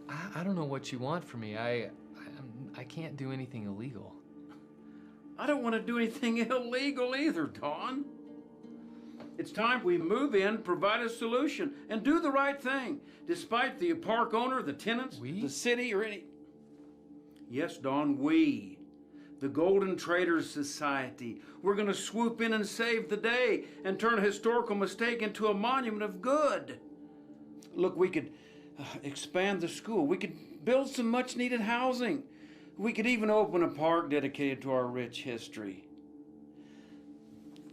I don't know what you want from me. I can't do anything illegal. I don't want to do anything illegal either, Don. It's time we move in, provide a solution, and do the right thing, despite the park owner, the tenants, the city, or any... Yes, Don, we. The Golden Traders Society. We're going to swoop in and save the day and turn a historical mistake into a monument of good. Look, we could expand the school. We could build some much-needed housing. We could even open a park dedicated to our rich history.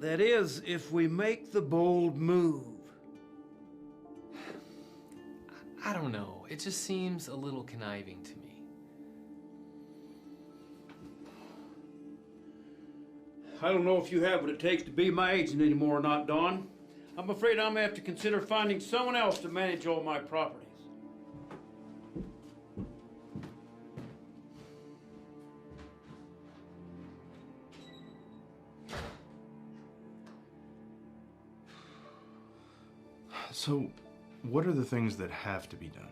That is, if we make the bold move. I don't know. It just seems a little conniving to me. I don't know if you have what it takes to be my agent anymore or not, Don. I'm afraid I'm going to have to consider finding someone else to manage all my properties. So, what are the things that have to be done?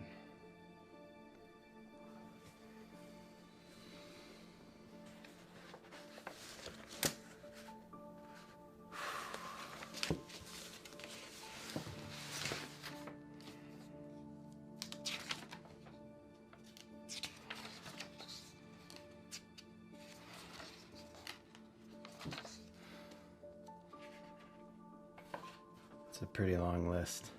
It's a pretty long list.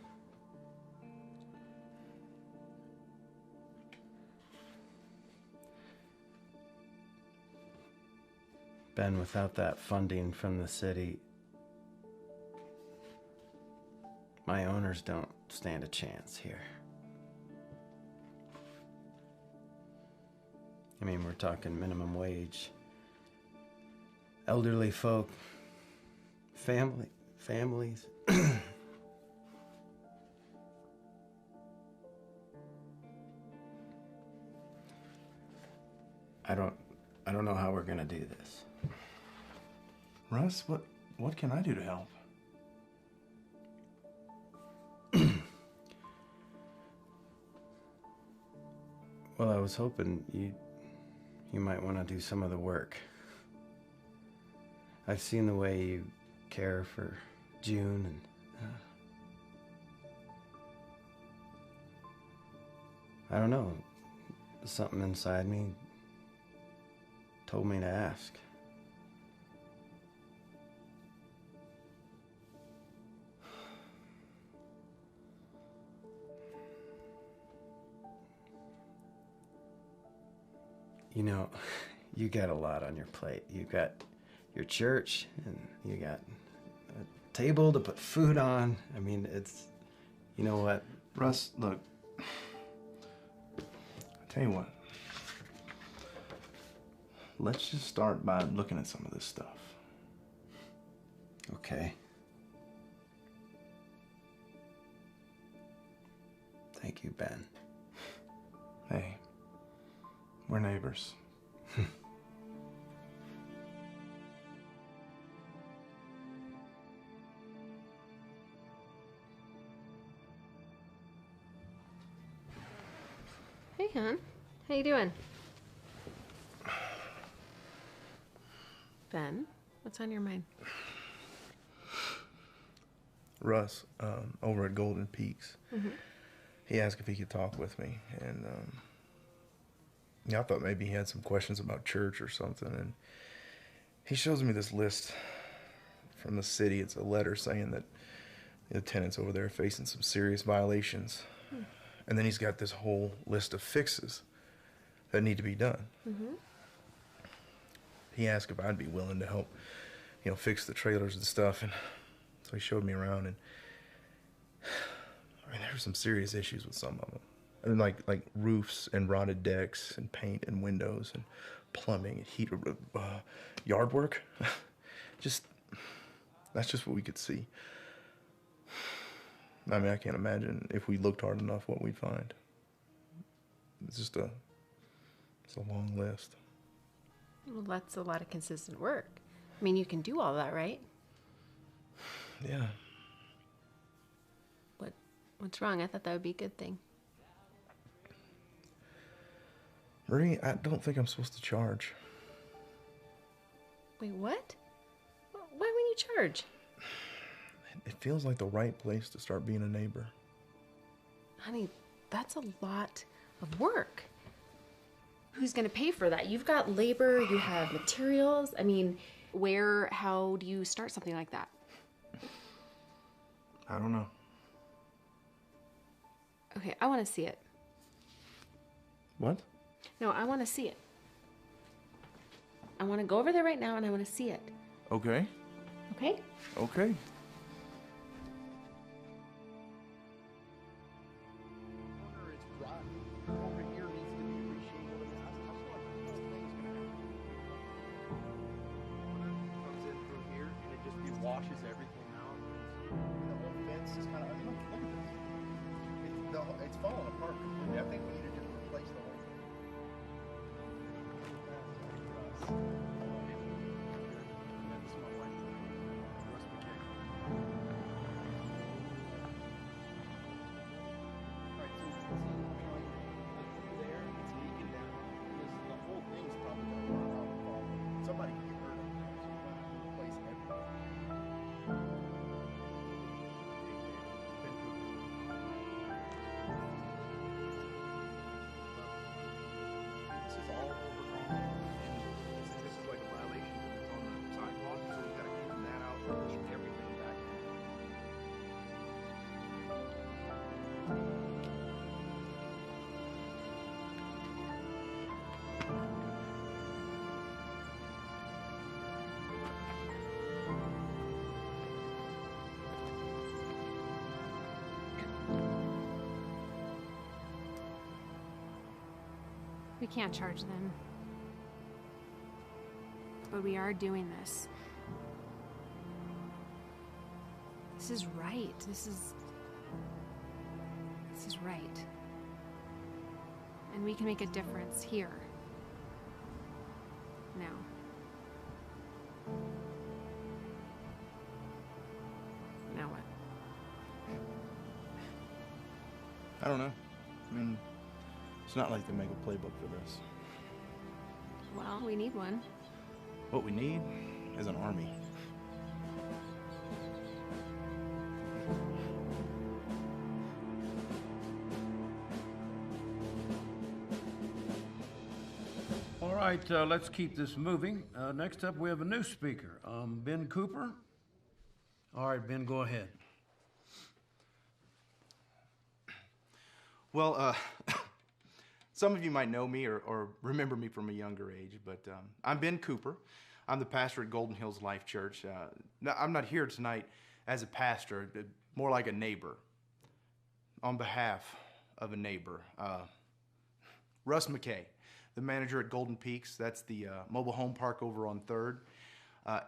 Ben, without that funding from the city, My owners don't stand a chance here. I mean, we're talking minimum wage. Elderly folk. Families. I don't know how we're gonna do this. Russ, what can I do to help? Well, I was hoping you might want to do some of the work. I've seen the way you care for June, and I don't know, something inside me told me to ask. You know, you got a lot on your plate. You got your church, and you got a table to put food on. I mean, it's, you know what? Russ, look, I'll tell you what. Let's just start by looking at some of this stuff. Okay. Thank you, Ben. Hey, we're neighbors. Hey, hon. How you doing? Ben, what's on your mind? Russ, over at Golden Peaks, Mm-hmm. he asked if he could talk with me, and yeah, I thought maybe he had some questions about church or something, and he shows me this list from the city. It's a letter saying that the tenants over there are facing some serious violations, and then he's got this whole list of fixes that need to be done. Mm-hmm. He asked if I'd be willing to help, fix the trailers and stuff, and so he showed me around, and I mean, there were some serious issues with some of them. I mean, like roofs and rotted decks and paint and windows and plumbing and heat, yard work. That's just what we could see. I mean, I can't imagine if we looked hard enough what we'd find. It's a long list. Well, that's a lot of consistent work. I mean, you can do all that, right? Yeah. What's wrong? I thought that would be a good thing. Marie, I don't think I'm supposed to charge. Wait, what? Why wouldn't you charge? It feels like the right place to start being a neighbor. Honey, that's a lot of work. Who's going to pay for that? You've got labor, you have materials. I mean, how do you start something like that? I don't know. Okay, I want to see it. What? No, I want to see it. I want to go over there right now and I want to see it. Okay. Okay? Okay. Washes everything out. The whole fence is kind of, I mean, look at this. It's falling apart completely. I think we need to just replace the whole thing. Somebody can get hurt up there, so we're replacing everything. We can't charge them. But we are doing this. This is right. This is right. And we can make a difference here. Now. Now what? I don't know. I mean, it's not like they make a playbook for this. Well, we need one. What we need is an army. All right, let's keep this moving. Next up, we have a new speaker, Ben Cooper. All right, Ben, go ahead. Well, some of you might know me or remember me from a younger age, but I'm Ben Cooper. I'm the pastor at Golden Hills Life Church. Now, I'm not here tonight as a pastor, more like a neighbor. On behalf of a neighbor, Russ McKay, the manager at Golden Peaks, that's the mobile home park over on 3rd.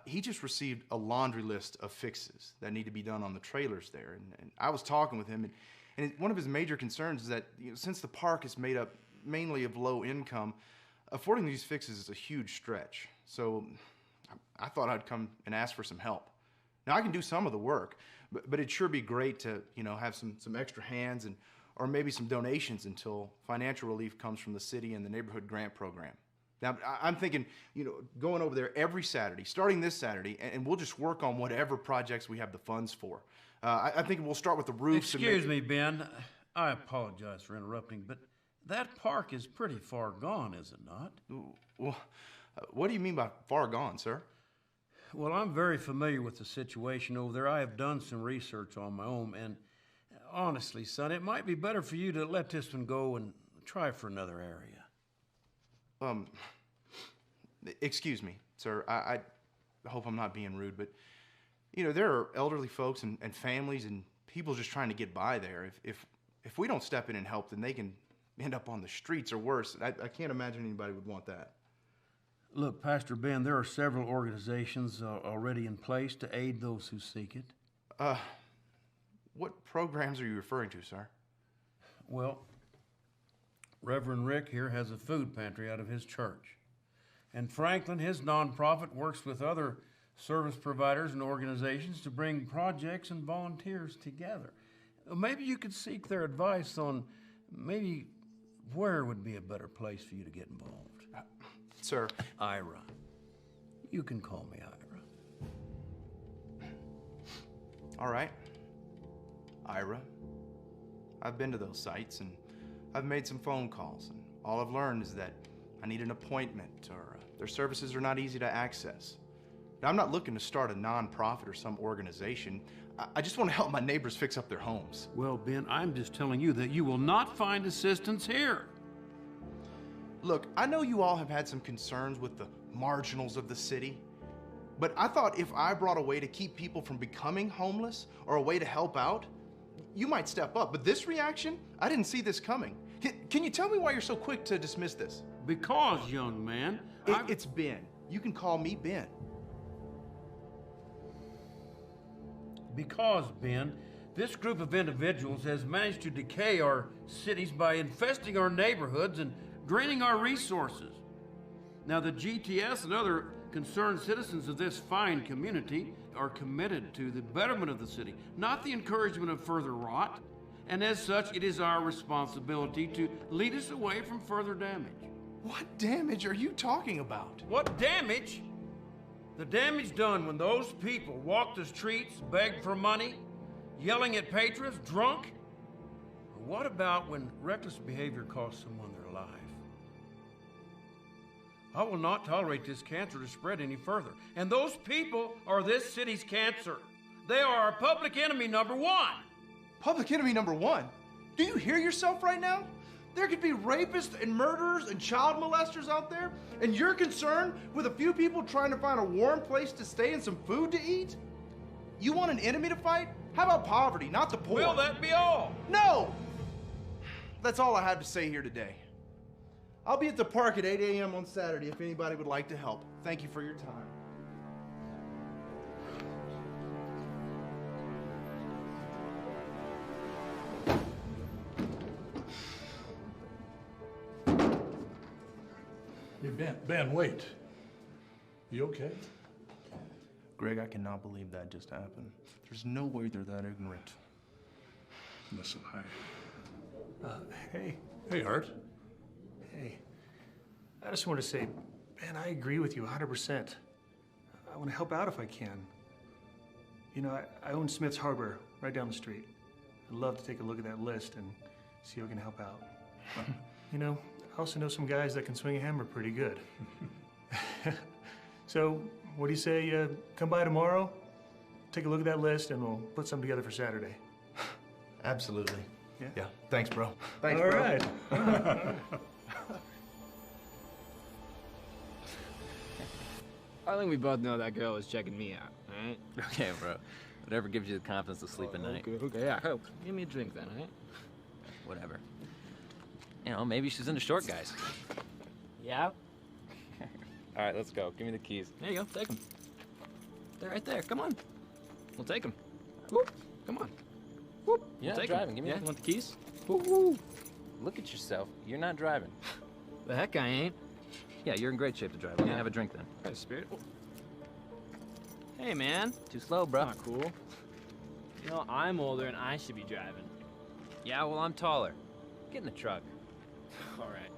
He just received a laundry list of fixes that need to be done on the trailers there. And I was talking with him, and one of his major concerns is that since the park is made up mainly of low income, affording these fixes is a huge stretch. So I thought I'd come and ask for some help. Now I can do some of the work, but it'd sure be great to have some extra hands or maybe some donations until financial relief comes from the city and the neighborhood grant program. Now, I'm thinking, going over there every Saturday, starting this Saturday, and we'll just work on whatever projects we have the funds for. I think we'll start with the roofs. Excuse me, Ben. I apologize for interrupting, but that park is pretty far gone, is it not? Well, what do you mean by far gone, sir? Well, I'm very familiar with the situation over there. I have done some research on my own, and honestly, son, it might be better for you to let this one go and try for another area. Excuse me, sir. I hope I'm not being rude, but, there are elderly folks and families and people just trying to get by there. If we don't step in and help, then they can end up on the streets or worse. I can't imagine anybody would want that. Look, Pastor Ben, there are several organizations already in place to aid those who seek it. What programs are you referring to, sir? Well, Reverend Rick here has a food pantry out of his church. And Franklin, his nonprofit, works with other service providers and organizations to bring projects and volunteers together. Maybe you could seek their advice on maybe where would be a better place for you to get involved. Sir. Ira. You can call me Ira. All right. Ira. I've been to those sites and I've made some phone calls, and all I've learned is that I need an appointment or their services are not easy to access. Now, I'm not looking to start a nonprofit or some organization. I just want to help my neighbors fix up their homes. Well, Ben, I'm just telling you that you will not find assistance here. Look, I know you all have had some concerns with the marginals of the city, but I thought if I brought a way to keep people from becoming homeless or a way to help out, you might step up. But this reaction, I didn't see this coming. Can you tell me why you're so quick to dismiss this? Because, young man, it's Ben. You can call me Ben. Because, Ben, this group of individuals has managed to decay our cities by infesting our neighborhoods and draining our resources. Now, the GTS and other concerned citizens of this fine community are committed to the betterment of the city, not the encouragement of further rot. And as such, it is our responsibility to lead us away from further damage. What damage are you talking about? What damage? The damage done when those people walk the streets, beg for money, yelling at patrons, drunk? Or what about when reckless behavior costs someone their life? I will not tolerate this cancer to spread any further. And those people are this city's cancer. They are our public enemy number one. Public enemy number one? Do you hear yourself right now? There could be rapists and murderers and child molesters out there, and you're concerned with a few people trying to find a warm place to stay and some food to eat? You want an enemy to fight? How about poverty, not the poor? Will that be all? No! That's all I have to say here today. I'll be at the park at 8 a.m. on Saturday if anybody would like to help. Thank you for your time. Hey, Ben, wait. You okay? Greg, I cannot believe that just happened. There's no way they're that ignorant. Listen, Hey, Art. Hey, I just want to say, man, I agree with you 100%. I want to help out if I can. You know, I own Smith's Harbor right down the street. I'd love to take a look at that list and see how we can help out. You know, I also know some guys that can swing a hammer pretty good. So, what do you say, come by tomorrow, take a look at that list, and we'll put something together for Saturday. Absolutely. Yeah. Thanks, bro. Thanks, All bro. right. I think we both know that girl was checking me out, alright? Okay, bro. Whatever gives you the confidence to sleep at night. Okay, yeah, give me a drink then, alright? Whatever. You know, maybe she's into short guys. Yeah? Alright, let's go. Give me the keys. There you go, take them. They're right there, come on. We'll take them. Whoop, come on. Whoop, you're not driving. Give me you want the keys? Woo. Look at yourself. You're not driving. The heck I ain't. Yeah, you're in great shape to drive. We're gonna have a drink then. Right, Spirit. Hey, man. Too slow, bro. Not cool. You know, I'm older and I should be driving. Yeah, well, I'm taller. Get in the truck. All right.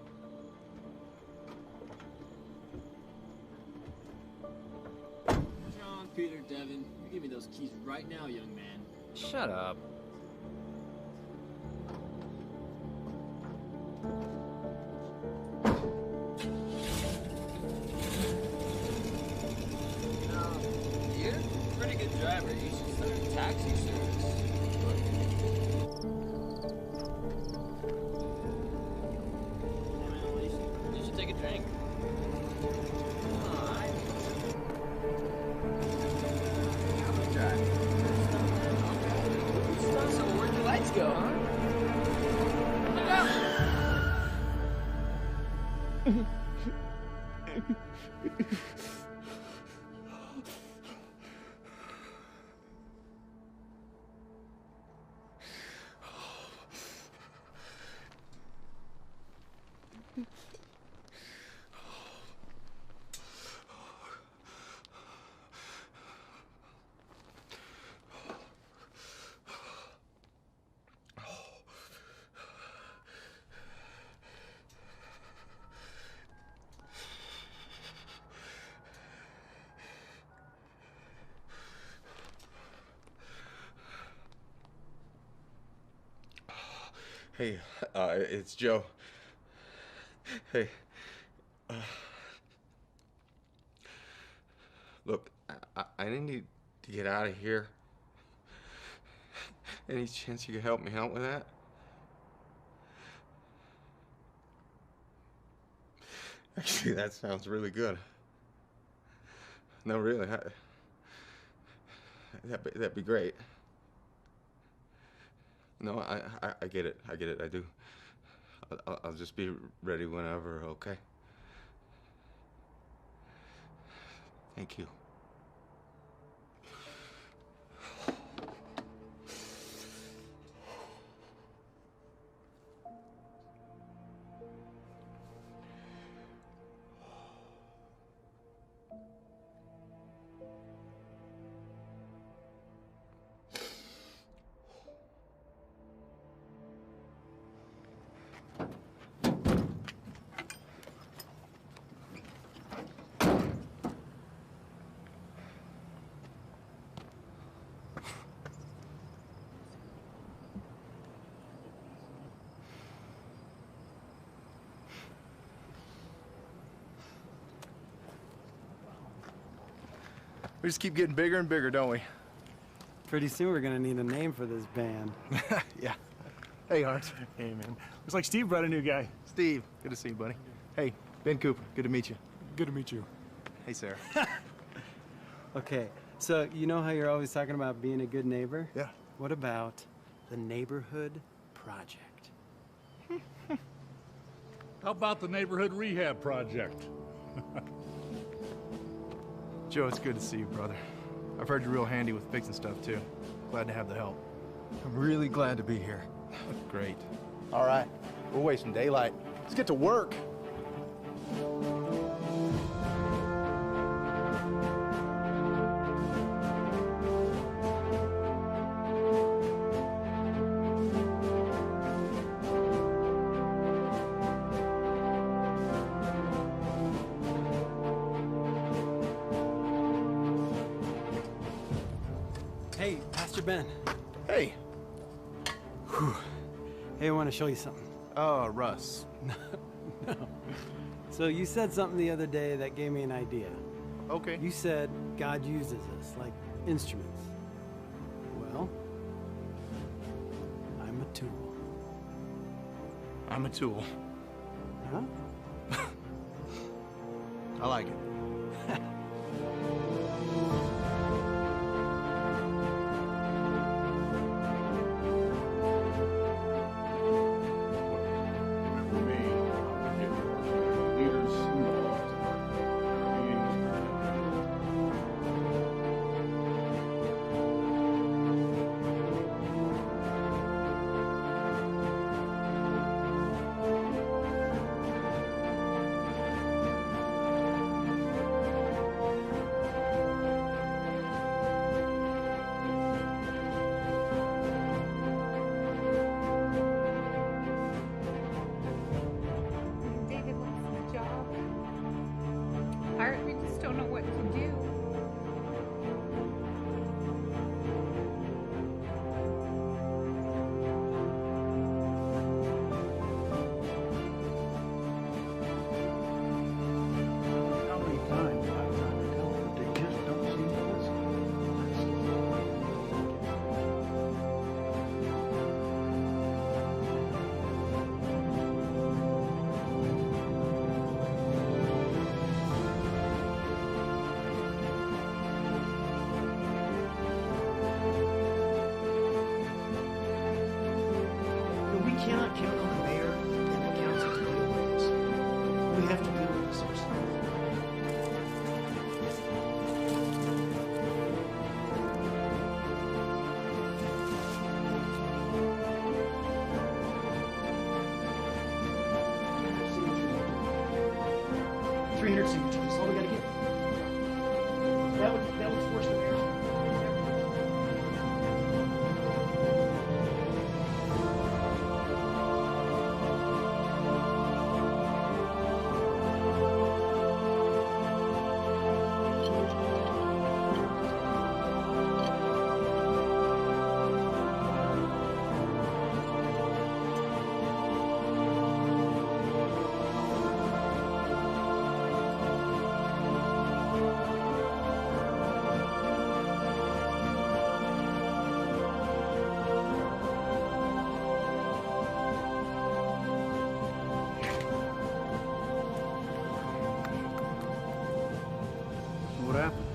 John, Peter, Devin, you give me those keys right now, young man. Shut up. You're a pretty good driver. You should start a taxi service. You should take a drink. So where'd your lights go, huh? Hey, it's Joe. Hey, look, I need to get out of here. Any chance you could help me out with that? Actually, that sounds really good. No, really, that'd be great. No, I get it. I get it. I do. I'll just be ready whenever, okay? Thank you. We just keep getting bigger and bigger, don't we? Pretty soon we're gonna need a name for this band. Yeah. Hey, Art. Hey, man. Looks like Steve brought a new guy. Steve, good to see you, buddy. Hey, Ben Cooper, good to meet you. Good to meet you. Hey, Sarah. Okay, so you know how you're always talking about being a good neighbor? Yeah. What about the Neighborhood Project? How about the neighborhood rehab project? Joe, it's good to see you, brother. I've heard you're real handy with fixing stuff, too. Glad to have the help. I'm really glad to be here. Great. All right, we're wasting daylight. Let's get to work. Hey, Pastor Ben. Hey. Whew. Hey, I want to show you something. Oh, Russ. No. So you said something the other day that gave me an idea. Okay. You said God uses us like instruments. Well, I'm a tool. I'm a tool. Huh? I like it. David wants the job. We just don't know what to do. How many times I've tried to tell them, they just don't seem to listen. But we cannot count on the mayor and the council to deal with this. We have to deal with this ourselves. $300 signatures, that's all we gotta get. That would force the mayor. What happened?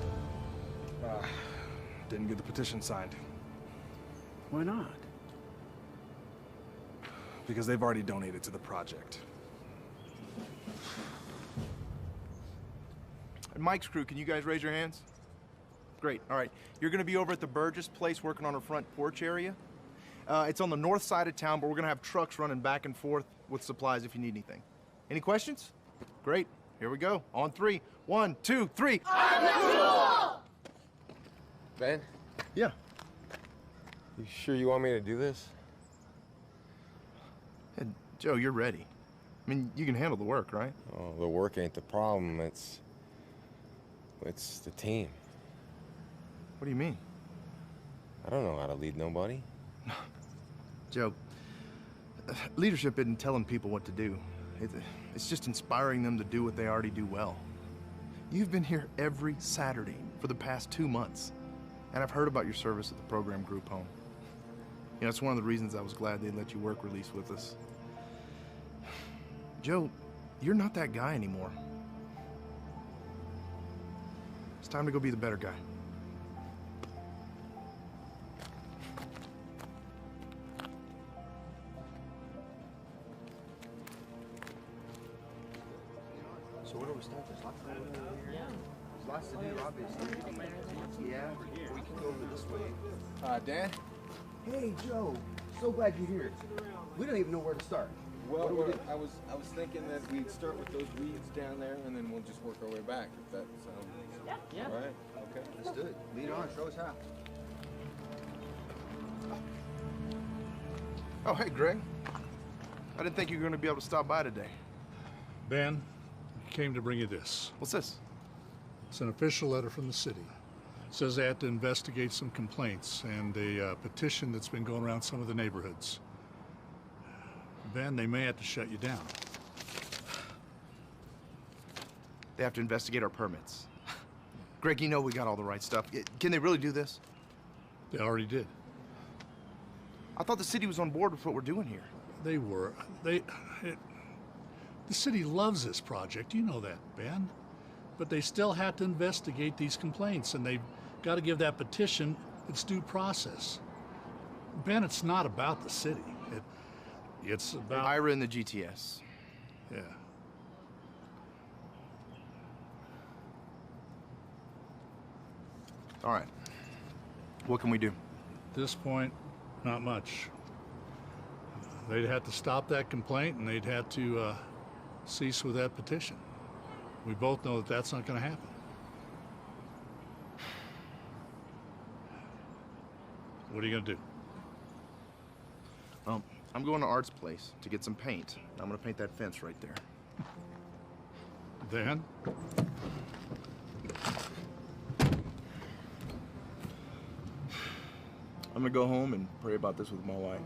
Didn't get the petition signed. Why not? Because they've already donated to the project. And Mike's crew, can you guys raise your hands? Great, all right. You're gonna be over at the Burgess place working on her front porch area. It's on the north side of town, but we're gonna have trucks running back and forth with supplies if you need anything. Any questions? Great, here we go. On three. 1, 2, 3. Ben? Yeah. You sure you want me to do this? Hey, Joe, you're ready. I mean, you can handle the work, right? Oh, the work ain't the problem. It's the team. What do you mean? I don't know how to lead nobody. Joe, leadership isn't telling people what to do. It's just inspiring them to do what they already do well. You've been here every Saturday for the past 2 months, and I've heard about your service at the program group home. You know, it's one of the reasons I was glad they let you work release with us. Joe, you're not that guy anymore. It's time to go be the better guy. So where do we start? There's lots of over here. There's lots to do, obviously. Yeah, we can go over this way. Dan? Hey, Joe. So glad you're here. We don't even know where to start. Well, What do we do? I was thinking that we'd start with those weeds down there, and then we'll just work our way back. If that sounds Yeah. all right. Okay. Let's do it. Lead on. Show us how. Oh, hey, Greg. I didn't think you were going to be able to stop by today. Ben, I came to bring you this. What's this? It's an official letter from the city. It says they had to investigate some complaints and a petition that's been going around some of the neighborhoods. Ben, they may have to shut you down. They have to investigate our permits. Greg, you know we got all the right stuff. Can they really do this? They already did. I thought the city was on board with what we're doing here. They were. The city loves this project. You know that, Ben. But they still have to investigate these complaints, and they've got to give that petition its due process. Ben, it's not about the city. It's about Ira and the GTS. Yeah. All right. What can we do? At this point, not much. They'd have to stop that complaint, and they'd have to cease with that petition. We both know that that's not going to happen. What are you going to do? I'm going to Art's place to get some paint. I'm going to paint that fence right there. Then? I'm going to go home and pray about this with my wife.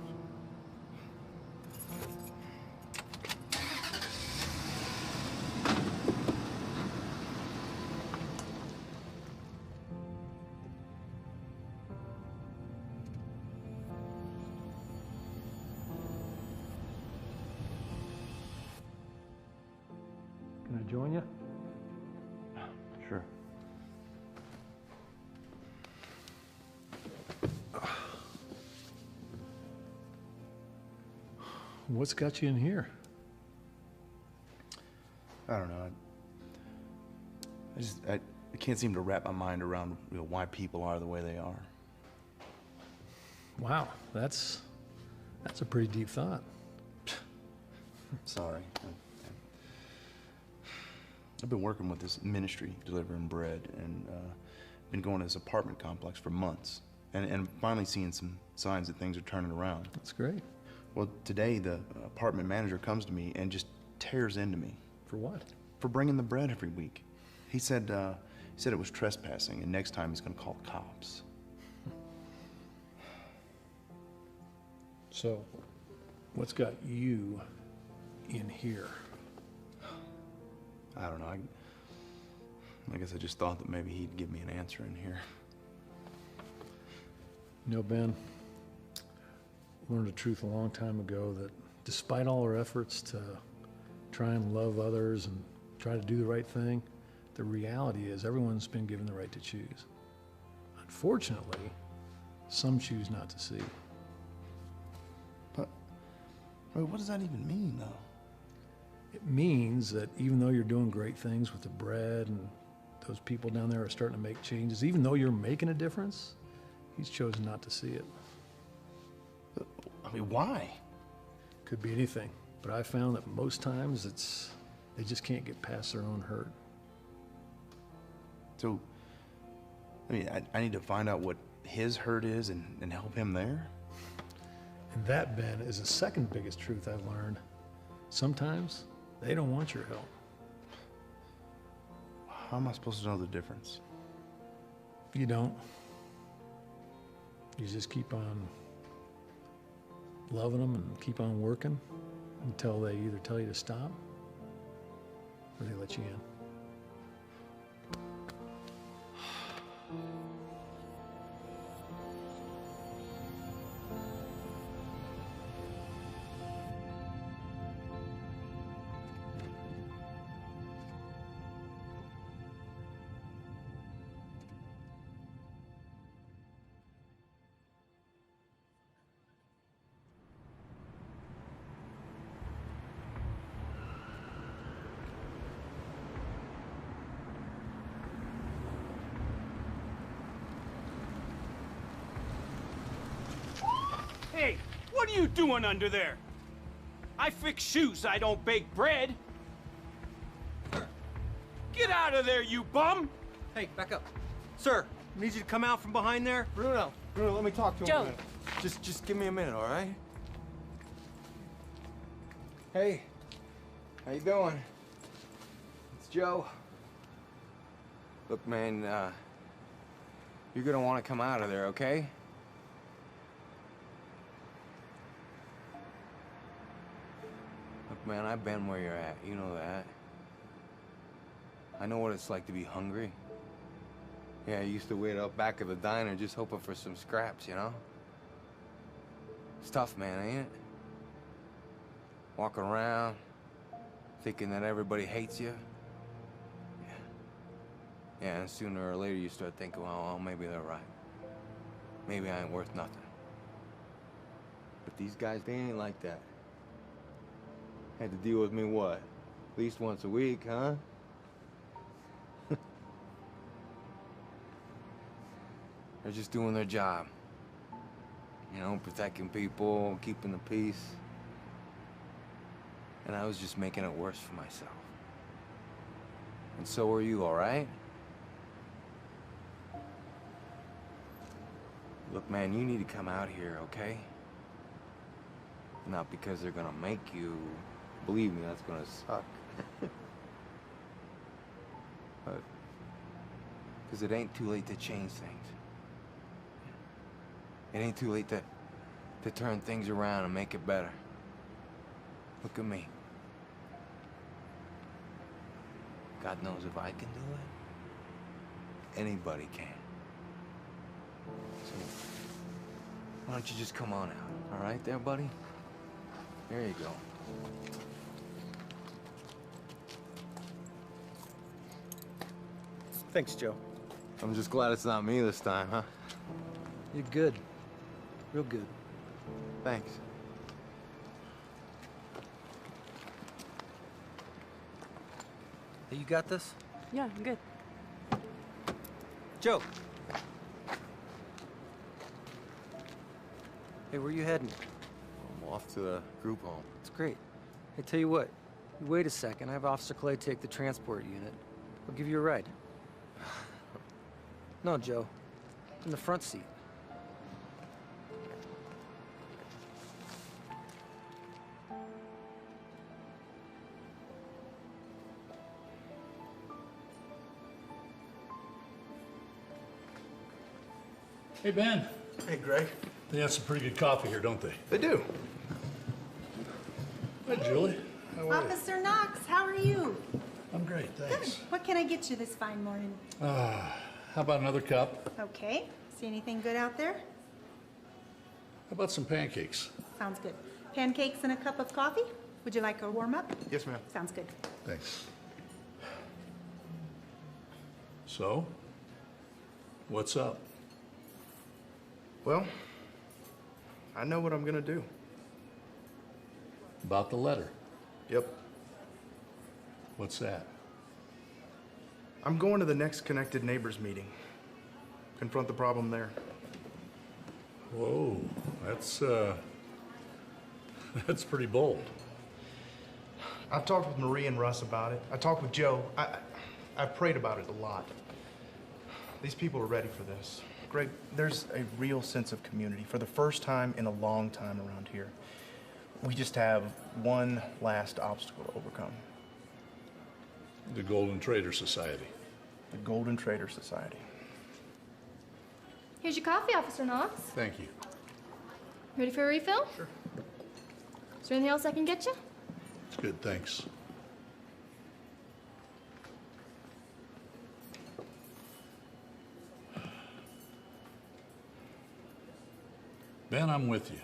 Can I join you? Sure. What's got you in here? I don't know. I can't seem to wrap my mind around why people are the way they are. Wow, that's a pretty deep thought. Sorry. I've been working with this ministry delivering bread, and been going to this apartment complex for months, and finally seeing some signs that things are turning around. That's great. Well, today the apartment manager comes to me and just tears into me. For what? For bringing the bread every week. He said it was trespassing, and next time he's going to call the cops. So, what's got you in here? I don't know. I guess I just thought that maybe he'd give me an answer in here. You know, Ben, I learned the truth a long time ago that despite all our efforts to try and love others and try to do the right thing, the reality is everyone's been given the right to choose. Unfortunately, some choose not to see. But what does that even mean, though? It means that even though you're doing great things with the bread and those people down there are starting to make changes, even though you're making a difference, he's chosen not to see it. I mean, why? Could be anything, but I found that most times they just can't get past their own hurt. So, I mean, I need to find out what his hurt is and help him there? And that, Ben, is the second biggest truth I've learned. Sometimes they don't want your help. How am I supposed to know the difference? You don't. You just keep on loving them and keep on working until they either tell you to stop or they let you in. Hey, what are you doing under there? I fix shoes, I don't bake bread. Get out of there, you bum! Hey, back up. Sir, I need you to come out from behind there. Bruno, let me talk to him Joe. a minute. Just give me a minute, all right? Hey, how you doing? It's Joe. Look, man, you're gonna want to come out of there, okay? Look, man, I've been where you're at. You know that. I know what it's like to be hungry. Yeah, I used to wait out back of the diner just hoping for some scraps, you know? It's tough, man, ain't it? Walking around, thinking that everybody hates you. Yeah, and sooner or later you start thinking, well, maybe they're right. Maybe I ain't worth nothing. But these guys, they ain't like that. Had to deal with me, what? At least once a week, huh? They're just doing their job. You know, protecting people, keeping the peace. And I was just making it worse for myself. And so are you, all right? Look, man, you need to come out here, okay? Not because they're gonna make you. Believe me, that's gonna suck. But because it ain't too late to change things. It ain't too late to turn things around and make it better. Look at me. God knows if I can do it, anybody can. So, why don't you just come on out, all right there, buddy? There you go. Thanks, Joe. I'm just glad it's not me this time, huh? You're good. Real good. Thanks. Hey, you got this? Yeah, I'm good. Joe! Hey, where you heading? I'm off to the group home. It's great. Hey, tell you what. You wait a second. I have Officer Clay take the transport unit. I'll give you a ride. No, Joe. In the front seat. Hey, Ben. Hey, Greg. They have some pretty good coffee here, don't they? They do. Hi, Julie. How are you? Officer Knox, how are you? I'm great, thanks. What can I get you this fine morning? How about another cup? Okay. See anything good out there? How about some pancakes? Sounds good. Pancakes and a cup of coffee? Would you like a warm-up? Yes, ma'am. Sounds good. Thanks. So, what's up? Well, I know what I'm gonna do. About the letter? Yep. What's that? I'm going to the next Connected Neighbors meeting. Confront the problem there. Whoa, that's pretty bold. I've talked with Marie and Russ about it. I talked with Joe. I've prayed about it a lot. These people are ready for this. Greg, there's a real sense of community for the first time in a long time around here. We just have one last obstacle to overcome. The Golden Trader Society. The Golden Trader Society. Here's your coffee, Officer Knox. Thank you. Ready for a refill? Sure. Is there anything else I can get you? It's good, thanks. Ben, I'm with you.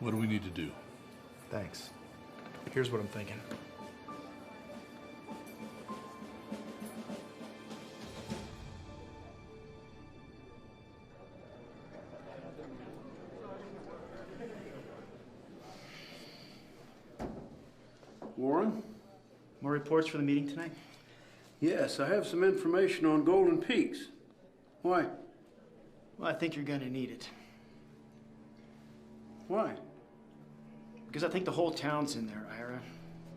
What do we need to do? Thanks. Here's what I'm thinking. Warren? More reports for the meeting tonight? Yes, I have some information on Golden Peaks. Why? Well, I think you're going to need it. Why? Because I think the whole town's in there, Ira,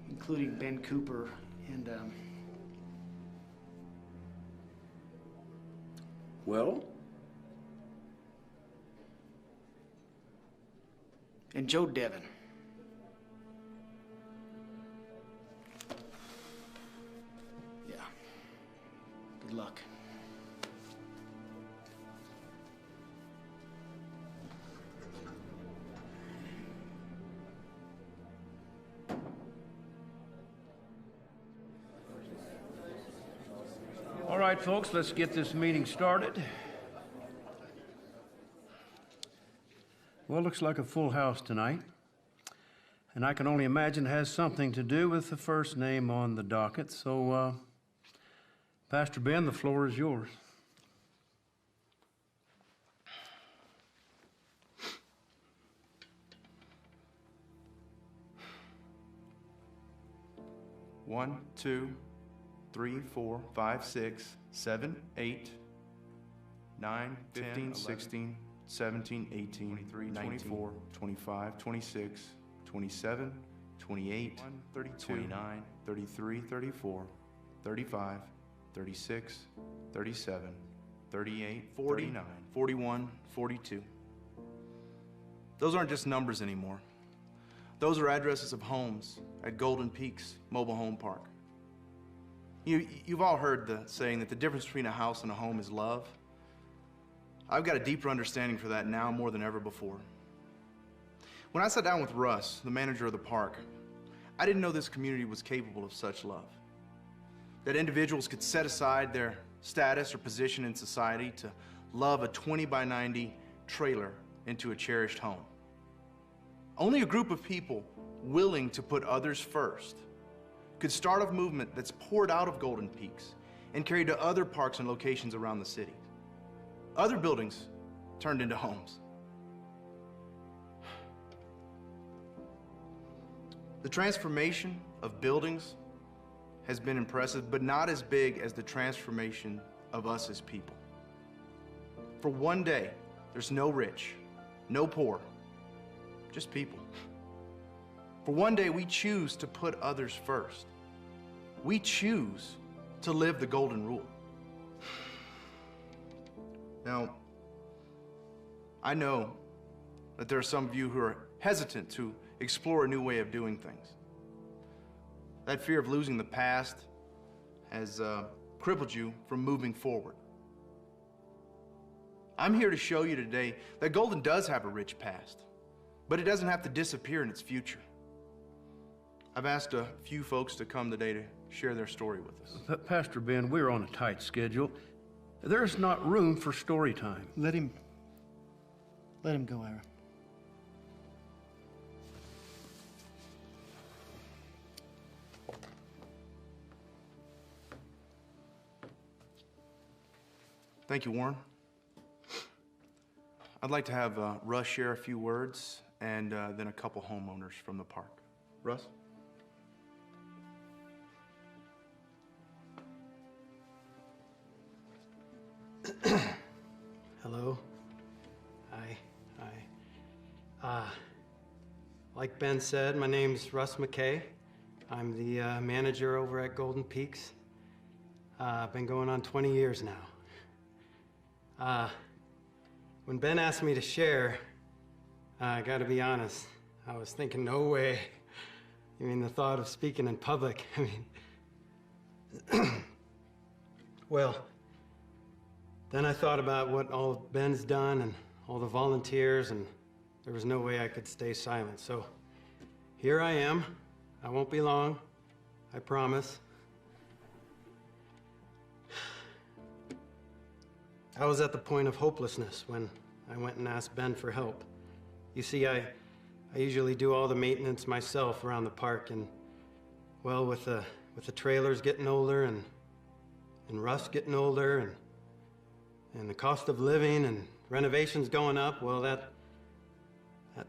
including Ben Cooper and, Well? And Joe Devon. Yeah. Good luck. All right, folks, let's get this meeting started. Well, looks like a full house tonight. And I can only imagine it has something to do with the first name on the docket. So, Pastor Ben, the floor is yours. One, 2, 3, 4, 5, 6, 7, 8, 9, 15, 16, 17, 18, 23, 24, 25, 26, 27, 28, 32, 29, 33, 34, 35, 36, 37, 38, 40, 39, 41, 42. Those aren't just numbers anymore. Those are addresses of homes at Golden Peaks Mobile Home Park. You've all heard the saying that the difference between a house and a home is love. I've got a deeper understanding for that now more than ever before. When I sat down with Russ, the manager of the park, I didn't know this community was capable of such love. That individuals could set aside their status or position in society to love a 20 by 90 trailer into a cherished home. Only a group of people willing to put others first could start a movement that's poured out of Golden Peaks and carried to other parks and locations around the city. Other buildings turned into homes. The transformation of buildings has been impressive, but not as big as the transformation of us as people. For one day, there's no rich, no poor, just people. For one day, we choose to put others first. We choose to live the golden rule. Now, I know that there are some of you who are hesitant to explore a new way of doing things. That fear of losing the past has crippled you from moving forward. I'm here to show you today that Golden does have a rich past, but it doesn't have to disappear in its future. I've asked a few folks to come today to share their story with us. Pastor Ben, we're on a tight schedule. There's not room for story time. Let him go, Ira. Thank you, Warren. I'd like to have Russ share a few words and then a couple homeowners from the park. Russ? Hello. Hi. Like Ben said, my name's Russ McKay. I'm the manager over at Golden Peaks. I've been going on 20 years now. When Ben asked me to share, I gotta be honest, I was thinking, no way. I mean, the thought of speaking in public, I mean, well, then I thought about what all Ben's done and all the volunteers, and there was no way I could stay silent. So here I am. I won't be long, I promise. I was at the point of hopelessness when I went and asked Ben for help. You see, I usually do all the maintenance myself around the park, and well, with the trailers getting older and Russ getting older and the cost of living and renovations going up, well, that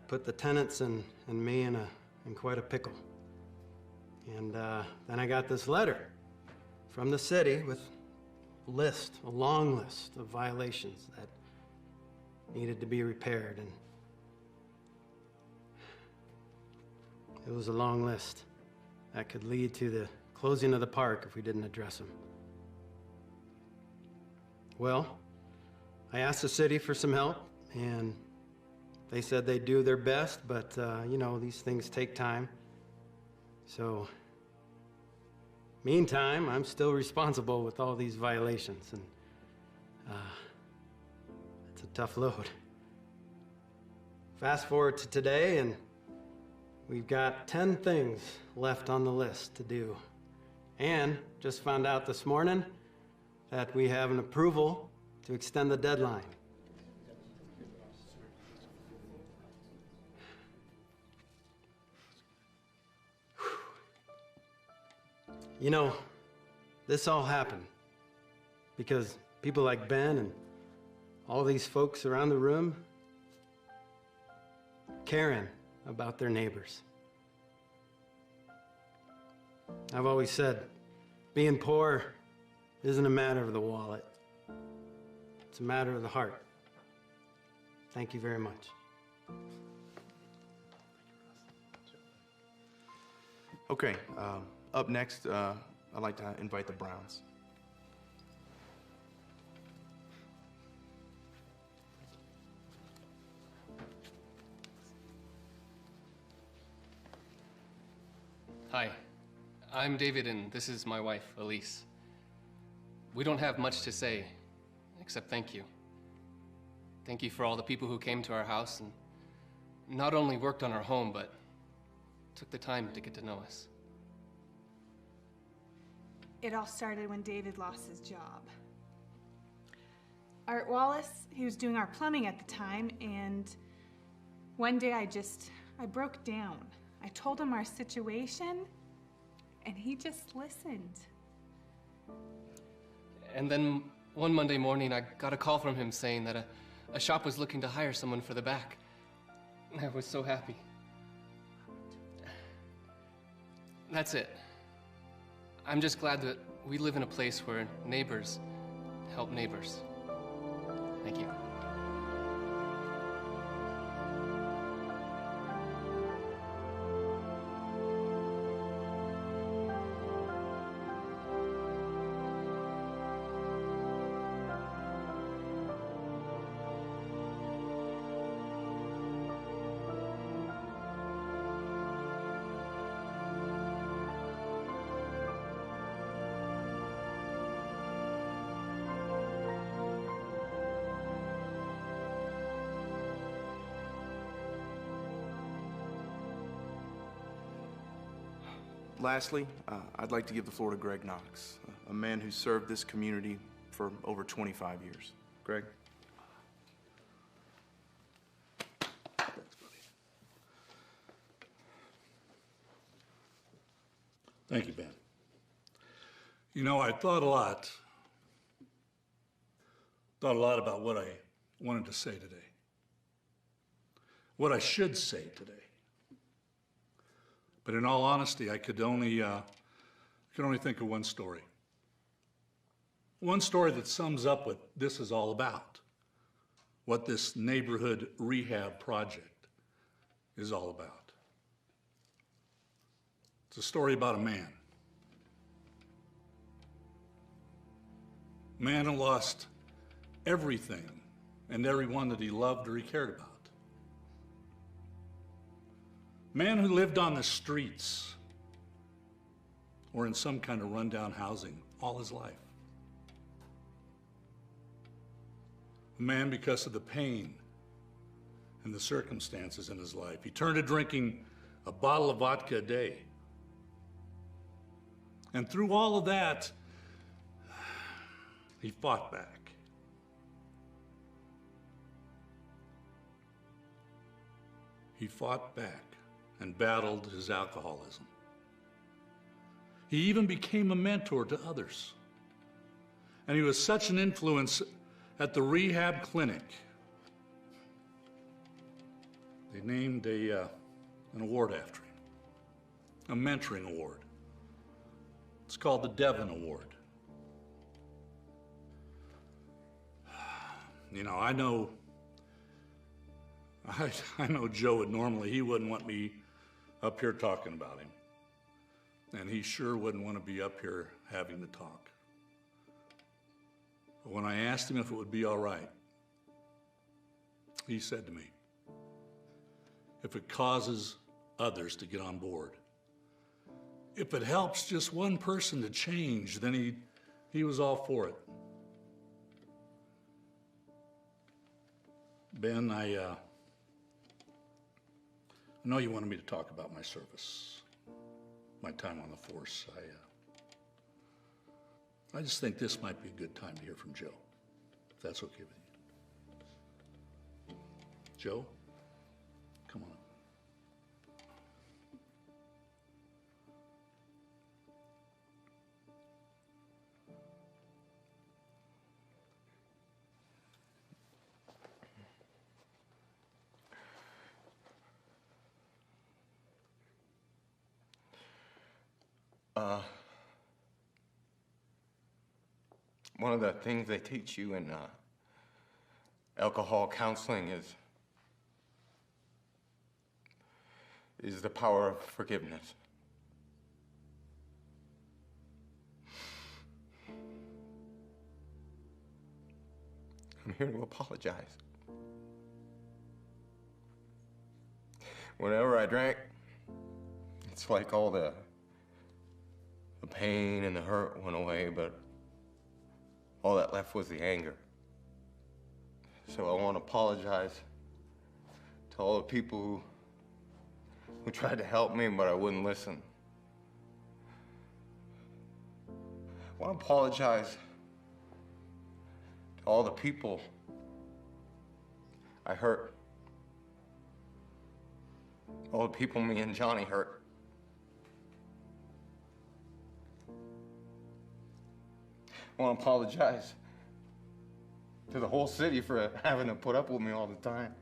put the tenants and me in quite a pickle. And then I got this letter from the city with a long list of violations that needed to be repaired. And It was a long list that could lead to the closing of the park if we didn't address them. Well, I asked the city for some help, and they said they'd do their best, but you know, these things take time. So, meantime, I'm still responsible with all these violations, and it's a tough load. Fast forward to today, and we've got 10 things left on the list to do. And just found out this morning that we have an approval to extend the deadline. You know, this all happened because people like Ben and all these folks around the room caring about their neighbors. I've always said, being poor isn't a matter of the wallet. It's a matter of the heart. Thank you very much. Okay, up next, I'd like to invite the Browns. Hi, I'm David, and this is my wife, Elise. We don't have much to say, except thank you. Thank you for all the people who came to our house and not only worked on our home, but took the time to get to know us. It all started when David lost his job. Art Wallace, he was doing our plumbing at the time, and one day I broke down. I told him our situation, and he just listened. And then one Monday morning, I got a call from him saying that a shop was looking to hire someone for the back. I was so happy. That's it. I'm just glad that we live in a place where neighbors help neighbors. Thank you. Lastly, I'd like to give the floor to Greg Knox, a man who served this community for over 25 years. Greg? Thank you, Ben. You know, I thought a lot about what I wanted to say today. What I should say today. But in all honesty, I could only think of one story. One story that sums up what this is all about. What this neighborhood rehab project is all about. It's a story about a man. A man who lost everything and everyone that he loved or he cared about. Man who lived on the streets or in some kind of rundown housing all his life. A man, because of the pain and the circumstances in his life, he turned to drinking a bottle of vodka a day. And through all of that, he fought back. He fought back and battled his alcoholism. He even became a mentor to others. And he was such an influence at the rehab clinic. They named an award after him, a mentoring award. It's called the Devon Award. You know, I know Joe would normally, he wouldn't want me up here talking about him. And he sure wouldn't want to be up here having to talk. But when I asked him if it would be all right, he said to me, if it causes others to get on board, if it helps just one person to change, then he was all for it. Ben, I know you wanted me to talk about my service, my time on the force. I just think this might be a good time to hear from Joe, if that's okay with you. Joe, come on. One of the things they teach you in alcohol counseling is the power of forgiveness. I'm here to apologize. Whenever I drank, it's like all the pain and the hurt went away, but all that left was the anger. So I want to apologize to all the people who tried to help me, but I wouldn't listen. I want to apologize to all the people I hurt. All the people me and Johnny hurt. I want to apologize to the whole city for having to put up with me all the time.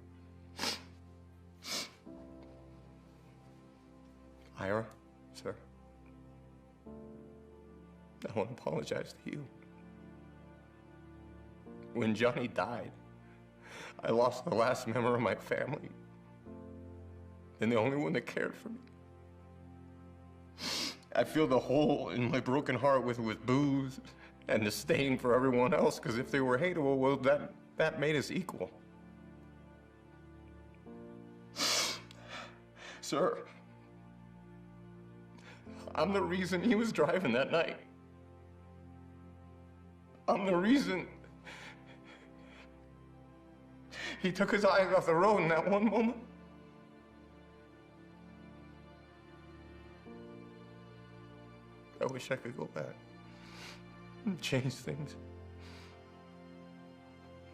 Ira, sir, I want to apologize to you. When Johnny died, I lost the last member of my family and the only one that cared for me. I feel the hole in my broken heart with booze and disdain for everyone else, because if they were hateable, well, that made us equal. Sir, I'm the reason he was driving that night. I'm the reason he took his eyes off the road in that one moment. I wish I could go back and change things.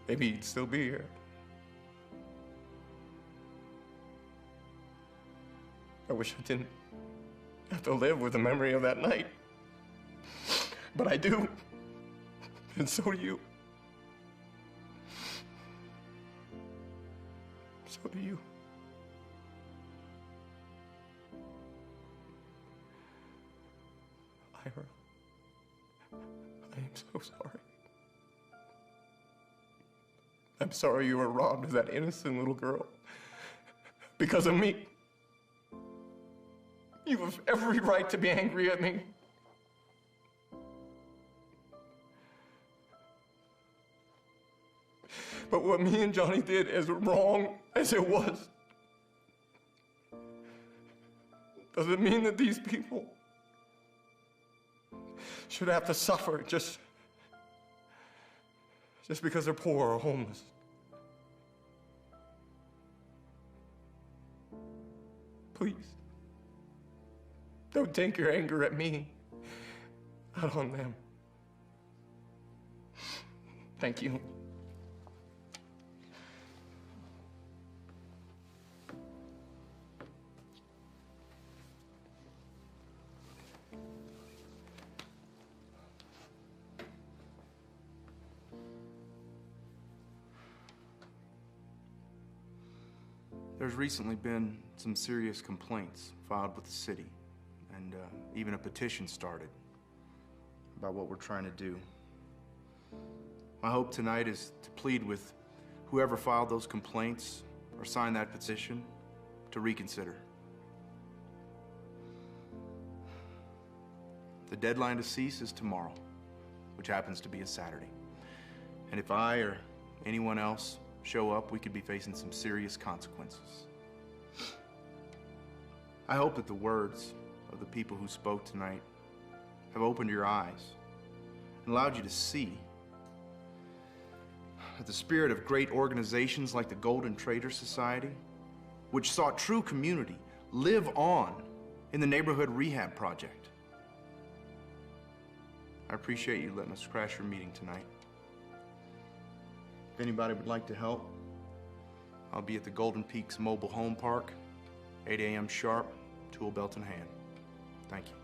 Maybe he'd still be here. I wish I didn't have to live with the memory of that night. But I do. And so do you. So do you. Ira, I am so sorry. I'm sorry you were robbed of that innocent little girl because of me. You have every right to be angry at me. But what me and Johnny did, as wrong as it was, doesn't mean that these people should have to suffer just because they're poor or homeless. Please, don't take your anger at me out on them. Thank you. There's recently been some serious complaints filed with the city, and even a petition started about what we're trying to do. My hope tonight is to plead with whoever filed those complaints or signed that petition to reconsider. The deadline to cease is tomorrow, which happens to be a Saturday. And if I or anyone else show up, we could be facing some serious consequences. I hope that the words of the people who spoke tonight have opened your eyes and allowed you to see that the spirit of great organizations like the Golden Trader Society, which sought true community, live on in the Neighborhood Rehab Project. I appreciate you letting us crash your meeting tonight. If anybody would like to help, I'll be at the Golden Peaks Mobile Home Park, 8 a.m. sharp, tool belt in hand. Thank you.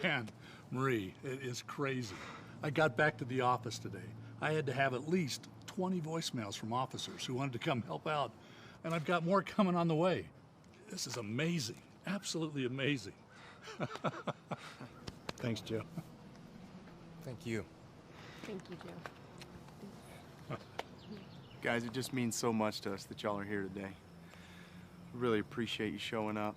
Man, Marie, it is crazy. I got back to the office today. I had to have at least 20 voicemails from officers who wanted to come help out, and I've got more coming on the way. This is amazing, absolutely amazing. Thanks, Joe. Thank you. Thank you, Joe. Guys, it just means so much to us that y'all are here today. I really appreciate you showing up.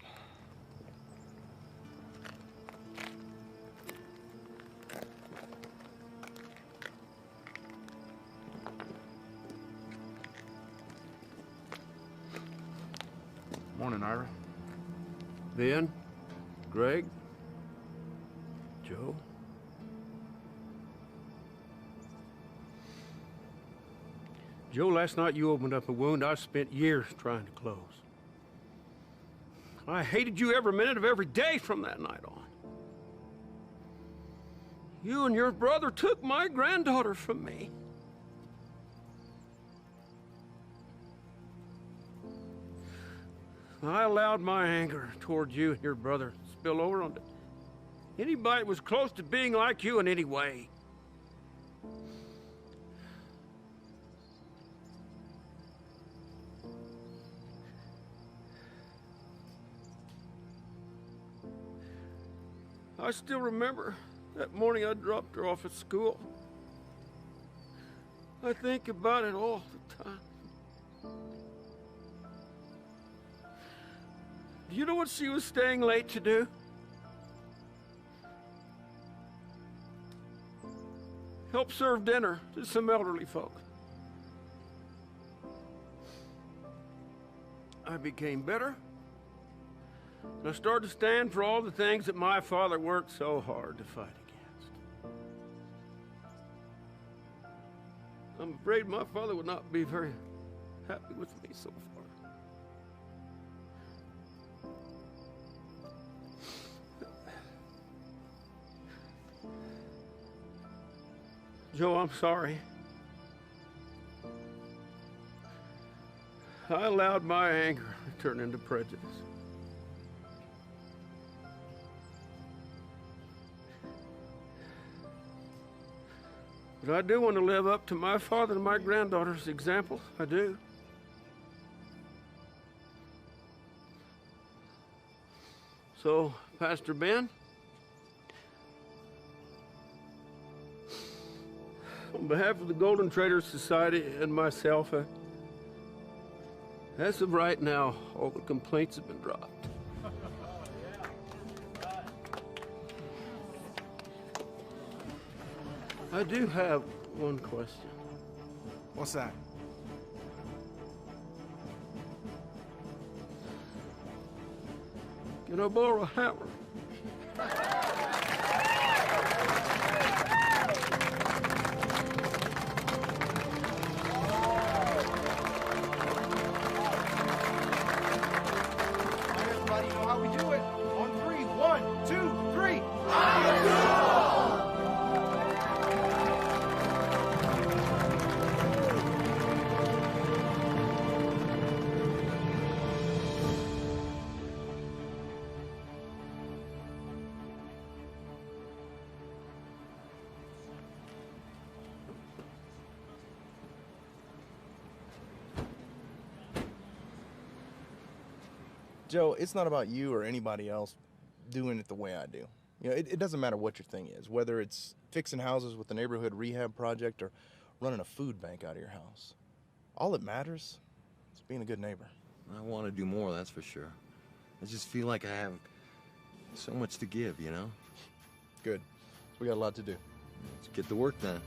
Morning, Ira. Ben, Greg, Joe. Joe, last night you opened up a wound I've spent years trying to close. I hated you every minute of every day from that night on. You and your brother took my granddaughter from me. I allowed my anger toward you and your brother to spill over onto anybody that was close to being like you in any way. I still remember that morning I dropped her off at school. I think about it all the time. Do you know what she was staying late to do? Help serve dinner to some elderly folk. I became bitter. And I started to stand for all the things that my father worked so hard to fight against. I'm afraid my father would not be very happy with me so far. Joe, I'm sorry. I allowed my anger to turn into prejudice. But I do want to live up to my father and my granddaughter's example. I do. So, Pastor Ben, on behalf of the Golden Traders Society and myself, as of right now, all the complaints have been dropped. I do have one question. What's that? Can I borrow a hammer? Everybody know how we do it. On three. 1, 2, 3. Joe, it's not about you or anybody else doing it the way I do. You know, it doesn't matter what your thing is, whether it's fixing houses with the neighborhood rehab project or running a food bank out of your house. All that matters is being a good neighbor. I want to do more, that's for sure. I just feel like I have so much to give, you know? Good. We got a lot to do. Let's get to work then.